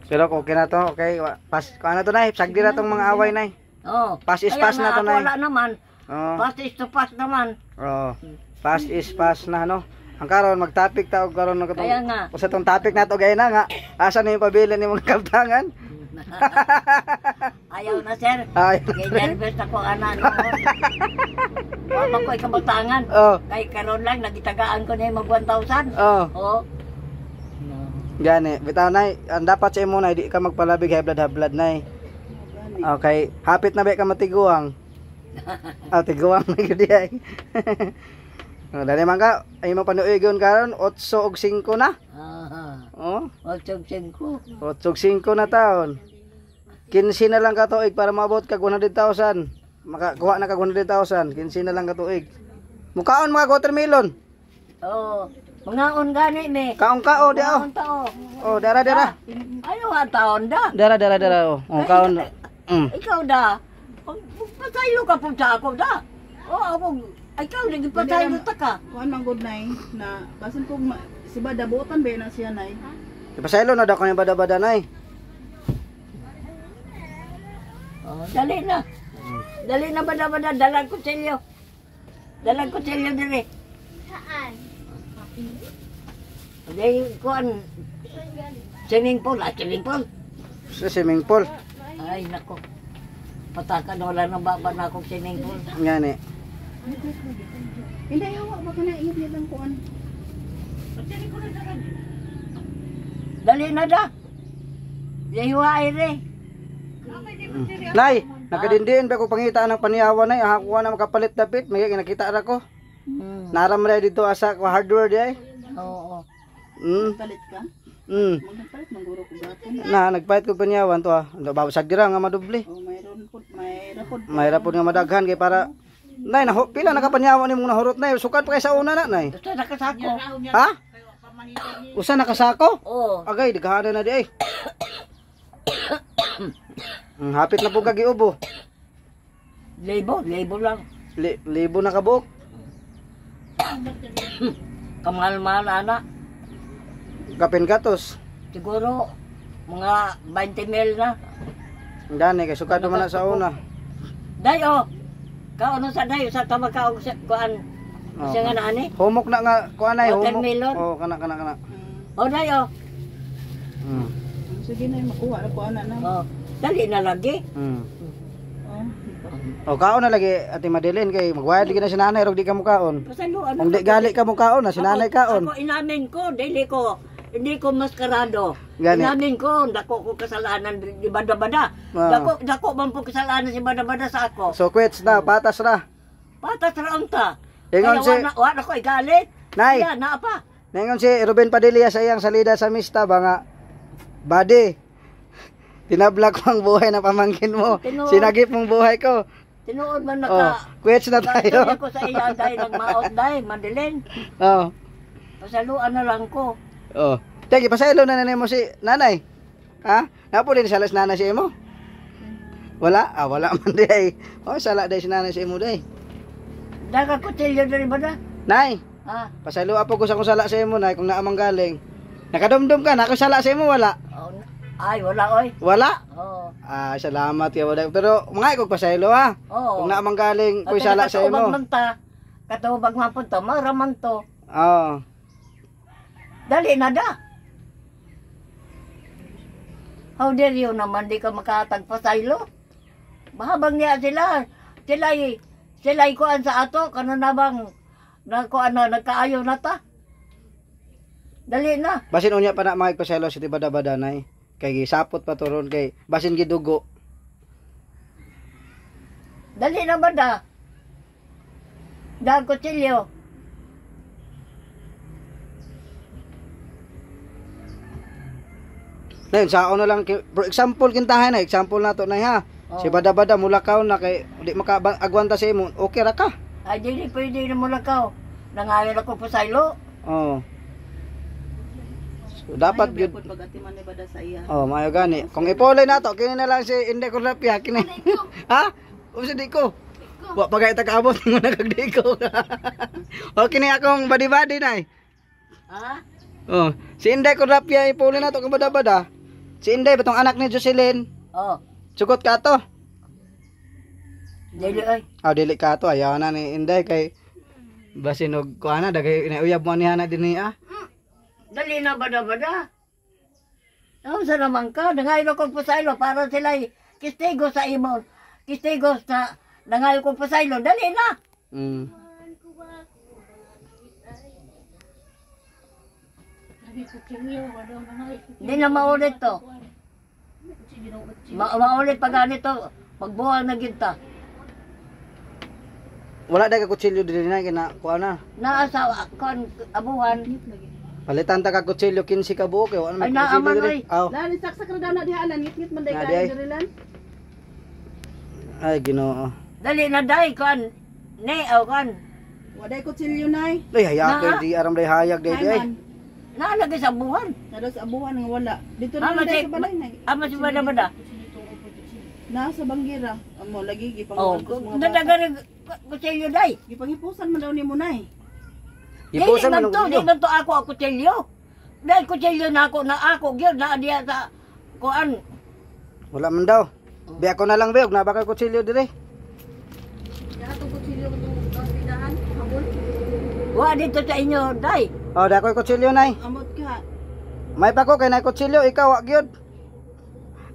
Pero okay na to, okay. Pas, ano to nay? Sagdi na tong mga away nay. Pass is pass na to nay. Wala naman. Pass is to pass naman. Pass is pass na no. Ang karon mag-topic ta og karon ng Kaya nga. Usa tong topic nato gay na nga. Asa na yung pabili ni mga kabtangan? Ayaw na sir. Ay. Kay nervous ako ana no. Wala ko ikabatangan. Kay karon lang nagitagaan ko na mag 1,000. Gani, bitaw nay, ang dapat sa imo nay di ka magpalabig high blood nay. Okay, hapit na ba ka matiguang? Tiguang na gyud ay. Dali man ka, ay mo panuigon karon 8 og 5 na. 8 og 5 na taon. 15 na lang ka tuig para maabot ka 100,000. Makakuha na ka 100,000, 15 na lang ka tuig. Mukaon mga watermelon. Mangaon gani me. Kaon di oh. Dara. Ayaw ang taon da. Dara oh. Kaon. Ikaw da. Pasaylo ka po sa ako da. Ako ikaw nagipasaylo ta ka. Kuan man good nay na basin ko si Bada buotan ba na siya nay. Ipasaylo na daw kanya bada-bada nay. Dali na. Dali na bada-bada dalang kutsilyo. Dalang kutsilyo dire. Saan? Dahil kuan swimming pool. Sa swimming pool. Ay nako. Patakan wala nang baba na akong swimming pool. Ngani. Hindi hawa ba kana iyot nilang kuan. Dali na da. Yahiwa re. Nay, nakadindiin ba ko pangitaan ng paniyawan nay, ako na makapalit dapit, may nakita ra ko. Naram ra dito asa ko hardware di ay. Oo. Palit ka? Magpalit mangguro ko gaton. Nagpalit ko paniyawan to babasag dira nga madubli. May rapod nga madaghan kay para nay pila nakapanyawan nimong nahurot nay, sukat pa kay sa una na nay. Usa nakasako. Ha? Usa nakasako? Agay digahana na di ay. Hapit na po kagiubo. Libo lang. Libo na kabuok. Kamahal-mahal ana. Kapin gatos. Siguro mga 20 mil na. Dani kay sukat man na sa una. Dayo. Kaano sa dayo sa tama ka og kuan. Siya nga na ani. Humok na nga kuan ay humok. Watermelon. Kana. Dayo. Sige na makuha ra ko ana na. Dali na lagi. Kaon na lagi Ate Madeline kay magwayad lagi na si nanay rog di ka mukaon. Pasaluan. Kung di gali ka mukaon na si nanay kaon. Ako inamin ko, hindi ko maskarado. Gani. Inamin ko, dako ko kasalanan di bada-bada. Dako man po kasalanan si bada-bada sa ako. So quits na, patas na. Patas ra unta. Ingon si wala ko igalit. Nay. Na pa. Ningon si Ruben Padilla sa iyang salida sa mista ba nga body. Tinabla ko ang buhay ng pamangkin mo. Sinagip mong buhay ko. Tinuod man quits na tayo. Ko sa iya dahil nagmaot dahil Madeline. Pasaluan na lang ko. Tegi pasaylo na nanay mo si nanay. Ha? Napo din salas nanay si imo? Wala? Wala man di ay. Sala day si nanay si imo day. Daga ko tilyo diri ba da? Nay. Pasaylo apo ko sa kung sala sa imo nay kung naamang galing. Nakadumdum ka na kung sala sa imo wala. Ay, wala oy. Wala? Oo. Ah, salamat ya wala. Pero mga ikog pasaylo ha. Oo. Kung naman galing ko'y sala sa imo. Katubag man po to, maraman to. Oo. Dali na da. How dare you naman di ka makatagpasaylo? Mahabang niya sila. Sila'y kuan sa ato, kanon na bang nagkaayo na ta? Dali na. Basin unya pa na mga pasaylo si bada-bada nay. Kay gisapot pa turon kay basin gidugo. Dali na ba da? Dag kutsilyo. Nay, sao na lang for example kintahan na, example nato nay ha. Oh. Si bada-bada mulakaw na kay di makaagwanta sa imo. Okay ra ka? Ay, di pwede na mula ka. Nangayon ako pasaylo. Oo. So, dapat Ayaw, gyud biyapon pag atiman ni bada sa iya. oh, maayo gani. Kung ipolay nato, kini na lang si Inde Corrapia kini. Ha? O si Diko. Wa pagay ta kaabot ngo nagagdi ko. O kini akong badi-badi nay. Ha? Oh, si Inde Corrapia ipolay nato kung bada-bada. Si Inde batong anak ni Jocelyn. Oh. Sugot ka to. Dili ay. Ah, dili ka to. Ayaw na ni Inde kay basin og kuana dagay inauyab mo niya na dinhi ah. Dali na bada-bada. Oh, sa naman ka. Nangayon ako pasaylo para sila kistigo sa imo. Kistigo sa nangayon ko pasaylo. Dali na. Mm. Hindi na maulit to. Maulit pa ganito. Pagbuhang na ginta. Wala dai ka kutsilyo diri na kina kuana. Naasawa kon abuhan. Palitan ta ka kutsilyo 15 ka buok kay wala Ay, man kutsilyo naaman, diri. oy. Aw. Lani saksak ra daw na diha lan ngit-ngit man day Na, kay day. dirilan. Ay Ginoo. Dali na day kon. Ne aw kon. Waday kutsilyo nay. Ay hayag Na. kay di aram day hayag day di ay. Hayman. Naalagay sa buhan. Nado sa abuhan nga wala. Dito Ah, na day masi- sa balay nay. Ama si bada-bada. Nasa banggira. Amo lagi Oh, gipanguhan ko sa mga bata. dadagan kutsilyo day. Gipangipusan man daw nimo nay. Ipusan man Di og man to ako ang kutsilyo. Dahil kutsilyo na ako gyud na diya sa kuan. Wala man daw. Be ako na lang be og nabaka kutsilyo diri. Ya to kutsilyo ko to pindahan. Habol. Wa dito sa inyo day. Oh, dakoy kutsilyo nay. Amot ka. May pa ko kay nay kutsilyo ikaw wa gyud.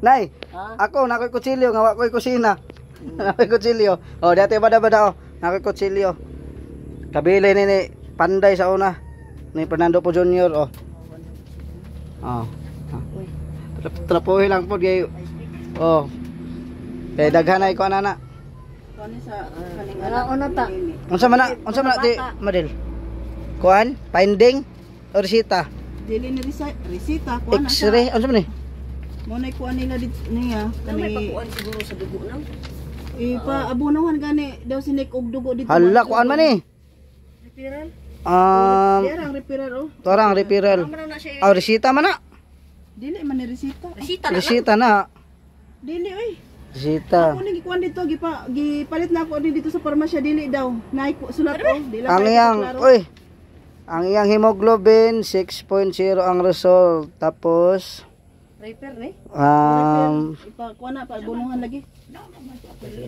Nay, Ha? ako nakoy kutsilyo nga wa koy kusina. Nakoy kutsilyo. Oh, dati bada-bada oh. Nakoy kutsilyo. Kabili ni Panday sa una. Ni Fernando po Junior oh. Oh. Trapuhi lang po gay. Oh. Kay daghan ay ko ana. Kani sa kaning Wala una ta. Unsa man na di Madel? Kuan? Finding or resita? Dili ni resita ko na. X-ray unsa man ni? Mo nay kuan nila dit niya kani siguro sa dugo lang. ipa abunuhan gani daw sinik og dugo dito. Hala kuan man ni? Referral. Um, Ang referral oh. torang referral. Oh, resita man na. Dili man ni resita. Resita na. Dili oy. Resita. Ako ni gikuan dito gipalit na ako dito sa parmasya dili daw. Nay sulat oh. Dili Ang iyang, oy. Ang iyang hemoglobin 6.0 ang result. Tapos refer ni. um Ipa kuan na pa bunuhan lagi.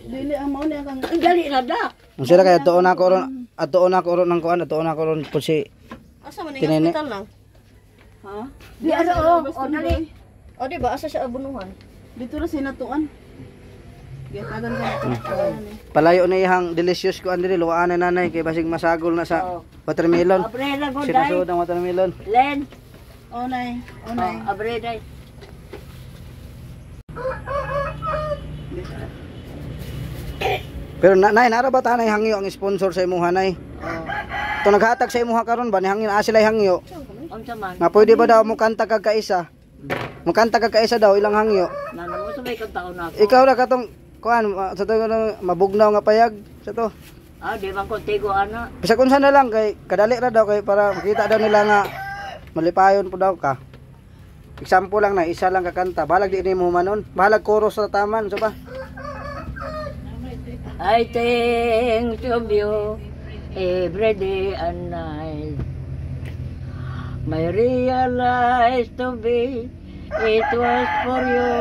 Dili ang mao ni kang Ang dali na da. unsa kay atoon ako ron, atoon ako ron ng kuan, atoon ako ron po si Asa man Kinene. hospital lang? ha. Di ano Basta o ni dali. O di ba asa siya abunuhan? Dito ra sinatuan. Giyatagan ka. palayo na ihang delicious kuan diri luwaan na nanay kay basig masagol na sa Oh. watermelon. Abre na gud day. Sinasud ang watermelon. Len. Oh nay. Oh Oh, nay. abre day. Pero nay nara ba tanay hangyo ang sponsor sa imuha nay? To naghatag sa imuha karon ba ni hangyo sila hangyo? Unsa man? Nga pwede ba daw mo kanta kag kaisa? Mo kanta kag kaisa daw ilang hangyo. Nano mo sa may kagtaon ako. Ikaw ra katong kuan sa to mabugnaw nga payag sa to. Ah, di man ko tigo ana. Bisag unsa na lang kay kadali ra daw kay para makita daw nila nga malipayon po daw ka. Example lang na isa lang kakanta. Balag di ni mo manon. Balag chorus sa taman so ba? I think of you every day and night. My realize to be it was for you.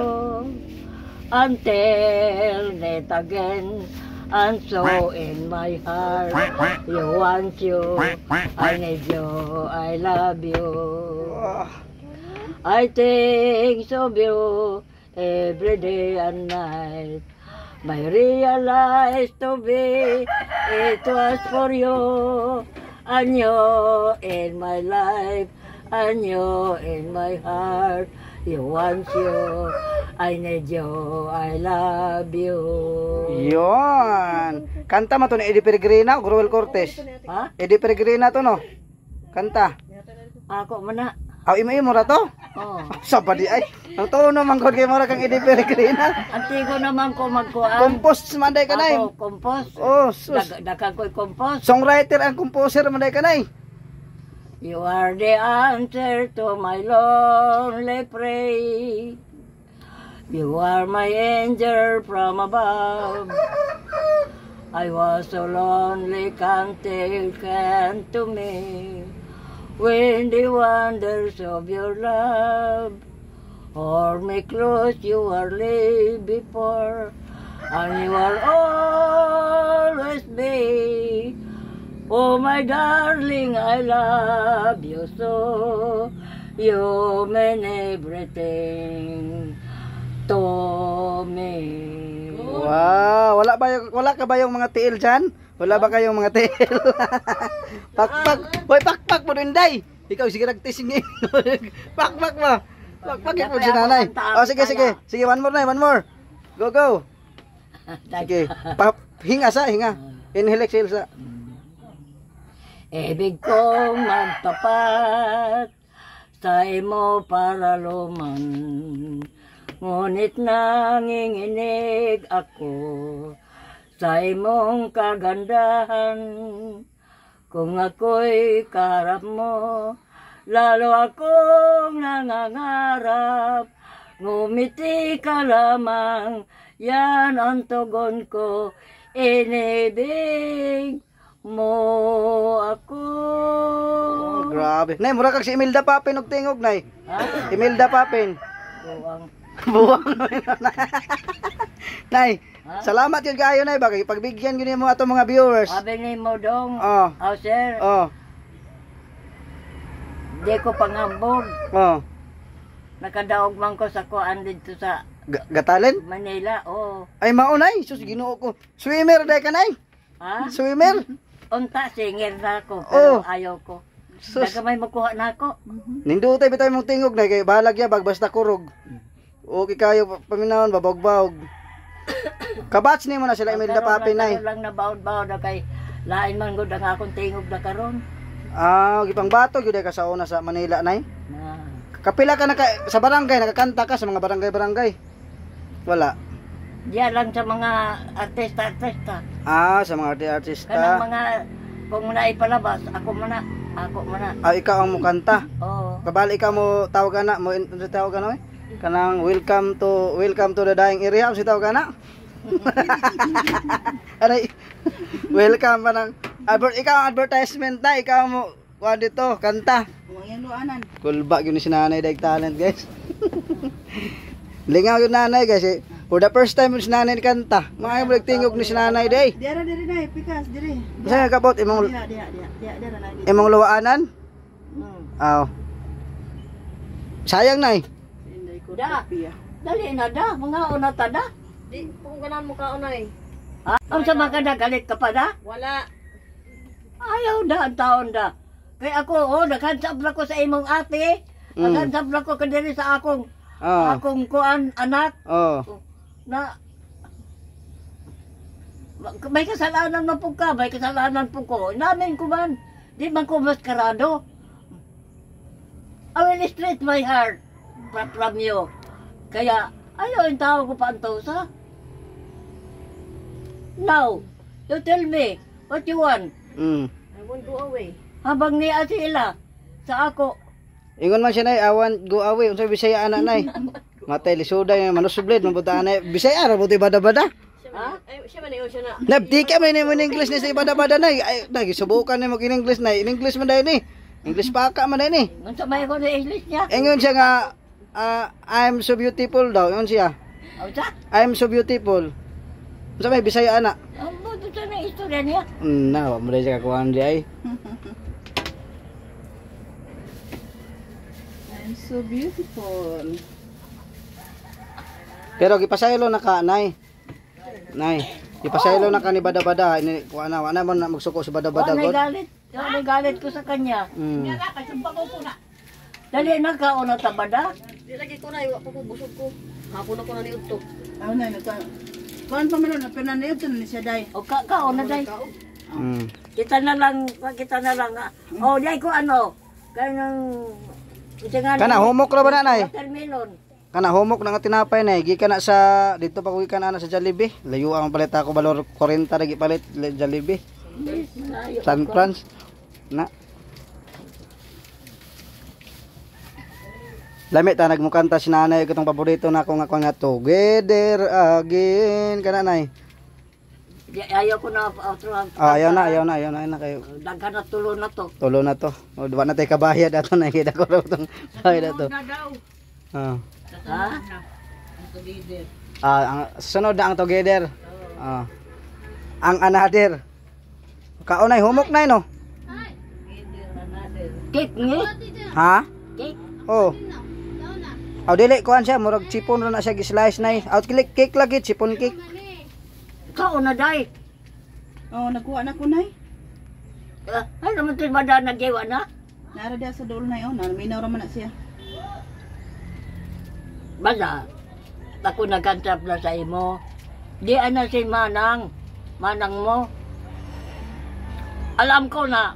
Until met again, and so in my heart, you want you, I need you, I love you. I think of you every day and night. I realize to be it was for you, and you in my life, and you in my heart. You want you, I need you, I love you. Yon. Kanta mo to ni Eddie Peregrina o Gruel Cortez? Ha? Eddie Peregrina to no? Kanta. Ako man na. Aw imo ra to? Oh. Sa pa di ay. Ang tono man gud kay mora kang Eddie Peregrina. Antigo naman ko magkuan. Compost manday ka nay. Ako, compose. Oh, sus. Dakan ko'y compose. Songwriter and composer manday ka nay. You are the answer to my lonely prayer. You are my angel from above. I was so lonely, can't take hand to me. When the wonders of your love, hold me close, you are lay before, and you are always be. Oh my darling, I love you so. You mean everything to me. Wow, wala ka ba yung mga tiil diyan? Wala ba kayong mga tiil? Pakpak. Hoy, pakpak mo Inday. Ikaw sige nagtising. Pakpak mo. Pakpak mo si nanay. Oh, sige. Sige, one more. Go. Sige. Hinga. Inhale, exhale sa. Ibig kong magtapat sa imo para luman, ngunit nanginginig ako sa imong kagandahan. Kung ako'y kaharap mo, lalo akong nangangarap, ngumiti ka lamang, yan ang tugon ko, inibig mo ako. Oh, grabe. Nay, mura kag si Imelda Papin og tingog nay. Ha? Imelda Papin. Buwang. Buwang. Nay, salamat yun kayo nay bagay pagbigyan gyud mo ato mga viewers. Sabi ni mo dong, Oh. sir, Oh. di ko pangambog. Oh. Nakadaog man ko sa kuan dito sa Gatalen? Manila, oh. Ay mao nay, sus Ginoo ko. Swimmer day ka nay? Ha? Swimmer? Unta, singer na ako, pero Oh. ayaw ko. Sus. Nagamay makuha na ako. Nindutay bitay mong tingog nay kay balag ya bag basta kurog. Okay kayo paminawon babog-bawog. Kabats ni mo na sila Imelda Papin nay. Karon lang na bawd-bawd na kay lain man gud ang akong tingog na karon. Ah, gipang bato gyud ka sa una sa Manila nay. Na. Kapila ka sa barangay nakakanta ka sa mga barangay. Wala. Diyan lang sa mga artista. Ah, sa mga artista. Kanang mga kung naipalabas, ako man na. Ah, ikaw ang mukanta. Oh. Kabali ikaw mo tawag na, mo tawag na kanang welcome to the dying area, si tawag na. Aray. Welcome pa nang ikaw ang advertisement na, ikaw mo kuha dito, kanta. Huwag yan luanan. Kulba yun si nanay dag talent guys. Lingaw yun nanay guys eh. For the first time si nanay kanta. Mga yung tingog ni si nanay day. Diara diri na, pikas diri. Saan ka kabot imong Diara na. imong luwaanan? Hmm. Aw. Sayang nay. Inday ko Da. kopya. Dali na da, mga una ta da. Di, kung ganan mo ka unay. Ha? Ang sa mga galit ka pa da? Wala. Ayaw da, ang taon da. Kaya ako, naghansap na ko sa imong ate. Naghansap na ko kadiri sa akong akong kuan anak. Oh. Na may kasalanan man po ka, may kasalanan po ko. Namin ko man, di man ko maskarado. I will straight my heart from you. Kaya, ayaw yung tao ko pa ang tosa. Now, you tell me, what you want? Mm. I won't go away. Habang niya sila, sa ako, Ingon man siya nay, awan go away unsa Bisaya ana nay. Matay lisuday manusublid mabuta ana Bisaya ra buti bada-bada. Siya man siya na. Nabdika man mo English ni sa bada-bada nay. Ay nagisubukan ni mo kin English nay. In English man dai ni. English pa ka man dai ni. nung sa may ko na English niya. Ingon siya nga I'm so beautiful daw. Yun siya. O sa? I'm so beautiful. Sa may Bisaya ana. Ang buto sa na istorya niya. Na, mo siya kakuan di ay. I'm so beautiful. Pero gipasaylo na ka, nay. Nay, gipasaylo na ka ni bada-bada. Ini kuana, wala man na magsuko sa bada-bada Wala god. galit. Wala galit ko sa kanya. Mm. Dali na ka o tabada. Di lagi ko na, iwa ko busog ko. Hapon ako na ni Udto. Ako na, kuan pa man na pinanayod to ni siya day. O ka o na day. Mm. Kita na lang. O day ko ano. Kanang... Kana humok ra ba na, nay? Watermelon. Kana humok na nga tinapay nay. Gikan na sa dito pa kuwi kana sa Jollibee. Layo ang palit ako balor 40 ra gipalit Jollibee. San Franz. Na. Lami ta nagmukanta si nanay katong paborito na ako nga together again kana nay. Ayaw ko na outro. Ayaw na kayo. Daghan na tulo na to. Tulo na to. O diba na tayo kabayad ato na kita ko raw tong bayad ato. Ah. Ha? Ang sunod na ang together. Ah. Ang another. Kaunay humok nay no. Cake ni? Ha? Cake? Oh. Aw dili kuan siya murag chipon ra na siya gi-slice nay. Out cake lagi chipon cake. Kao na day. Oh, nakuha na ko nay. Ay naman ito bada nagyawa na? Nara dia sa dulo na yun. Minaw ra man na siya. Bada. Ako nagantap na sa imo. Di ana si Manang. Manang mo. Alam ko na.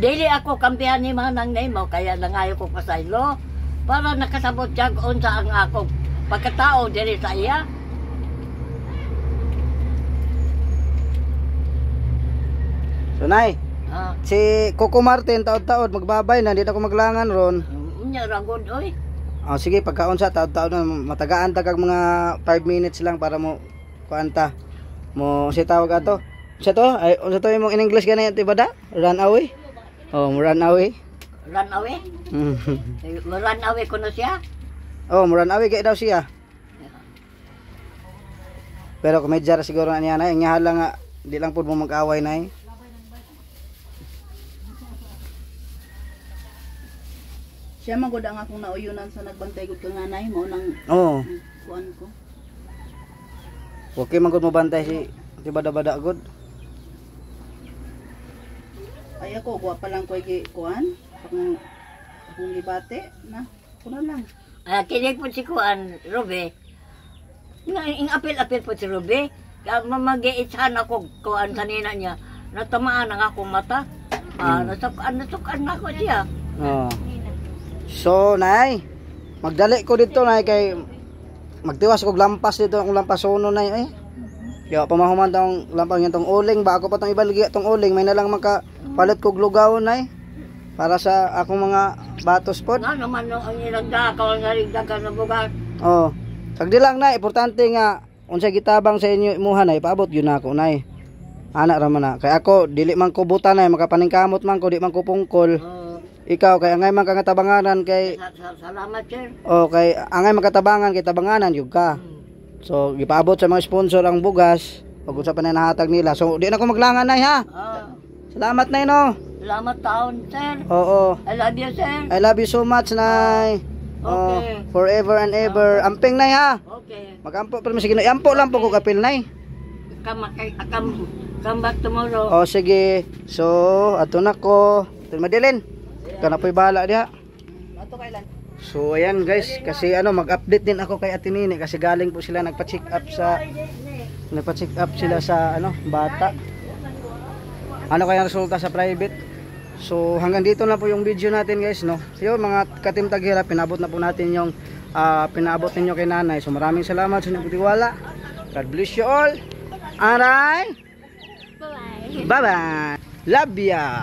Dili ako kampihan ni Manang na imo. Kaya nangayo ko pasaylo. Para nakasabot siya kung sa ang ako. Pagkatao dili sa iya. So nay, Ah. si Coco Martin taod-taod magbabay na di na ako maglangan ron. Nya ragod oy. Oh, sige pagkaon sa taod-taod na matagaan ta kag mga 5 minutes lang para mo kuanta. Mo si tawag ato. Sa to ay unsa to imong in English ganay ti bada? Run away. Oh, mo run away. Run away. Run away ko na siya. Oh, mo run away kay daw siya. Pero kumedya ra siguro na niya na, nga lang nga di lang pud mo mag-away nay. Siya man gud ang akong nauyunan sa nagbantay gud kang nanay mo nang Oh, kuan ko. okay man gud mo bantay si bada-bada gud. Ay ako guwa pa lang ko gi kuan. Akong libate na. Kuno lang. Kinig po si Kuan, Robe. Ing apil-apil po si Robe. Mamagiitsahan ako Kuan kanina niya. Natamaan ang akong mata. Nasukan na ako siya. Oh. So, nay, magdali ko dito nay kay magtiwas ko lampas dito akong lampasono nay eh. Kaya pamahuman tong lampang yan tong uling ba ako pa tong ibalgi tong uling may nalang makapalit ko lugaw nay para sa akong mga batos pod. Nga naman no, ang ilagdakaw nga rin dagan na bugat. Oh. Sagdi lang nay, importante nga unsa gitabang sa inyo imuha nay paabot gyud na ako nay. Ana ra man na. Kay ako dili man ko buta nay makapaningkamot man ko di man ko pungkol. Ikaw kay angay man ka nga tabanganan kay Salamat sir. oh kay angay magkatabangan kay tabanganan yug ka. So gipaabot sa mga sponsor ang bugas pag usa pa na nahatag nila. So di na ko maglangan nay ha. Salamat nay no. Salamat taon sir. Oo. I love you sir. I love you so much nay. Oh, Okay. forever and ever. Amping nay ha. Okay. Magampo pero sige nay. Ampo lang po ko kapil nay. Come back tomorrow. Oh sige. So ato na ko. Ito madilin. Kana po'y bahala diha. Ato kailan? So ayan guys, kasi mag-update din ako kay Ate Nini kasi galing po sila nagpa-check up sila sa bata. Ano kaya resulta sa private? So hanggang dito na po yung video natin guys no. So yun, mga katim taghirap, pinabot na po natin yung pinabot ninyo kay nanay. So maraming salamat sa inyong tiwala. God bless you all. Alright. Bye bye. Love ya.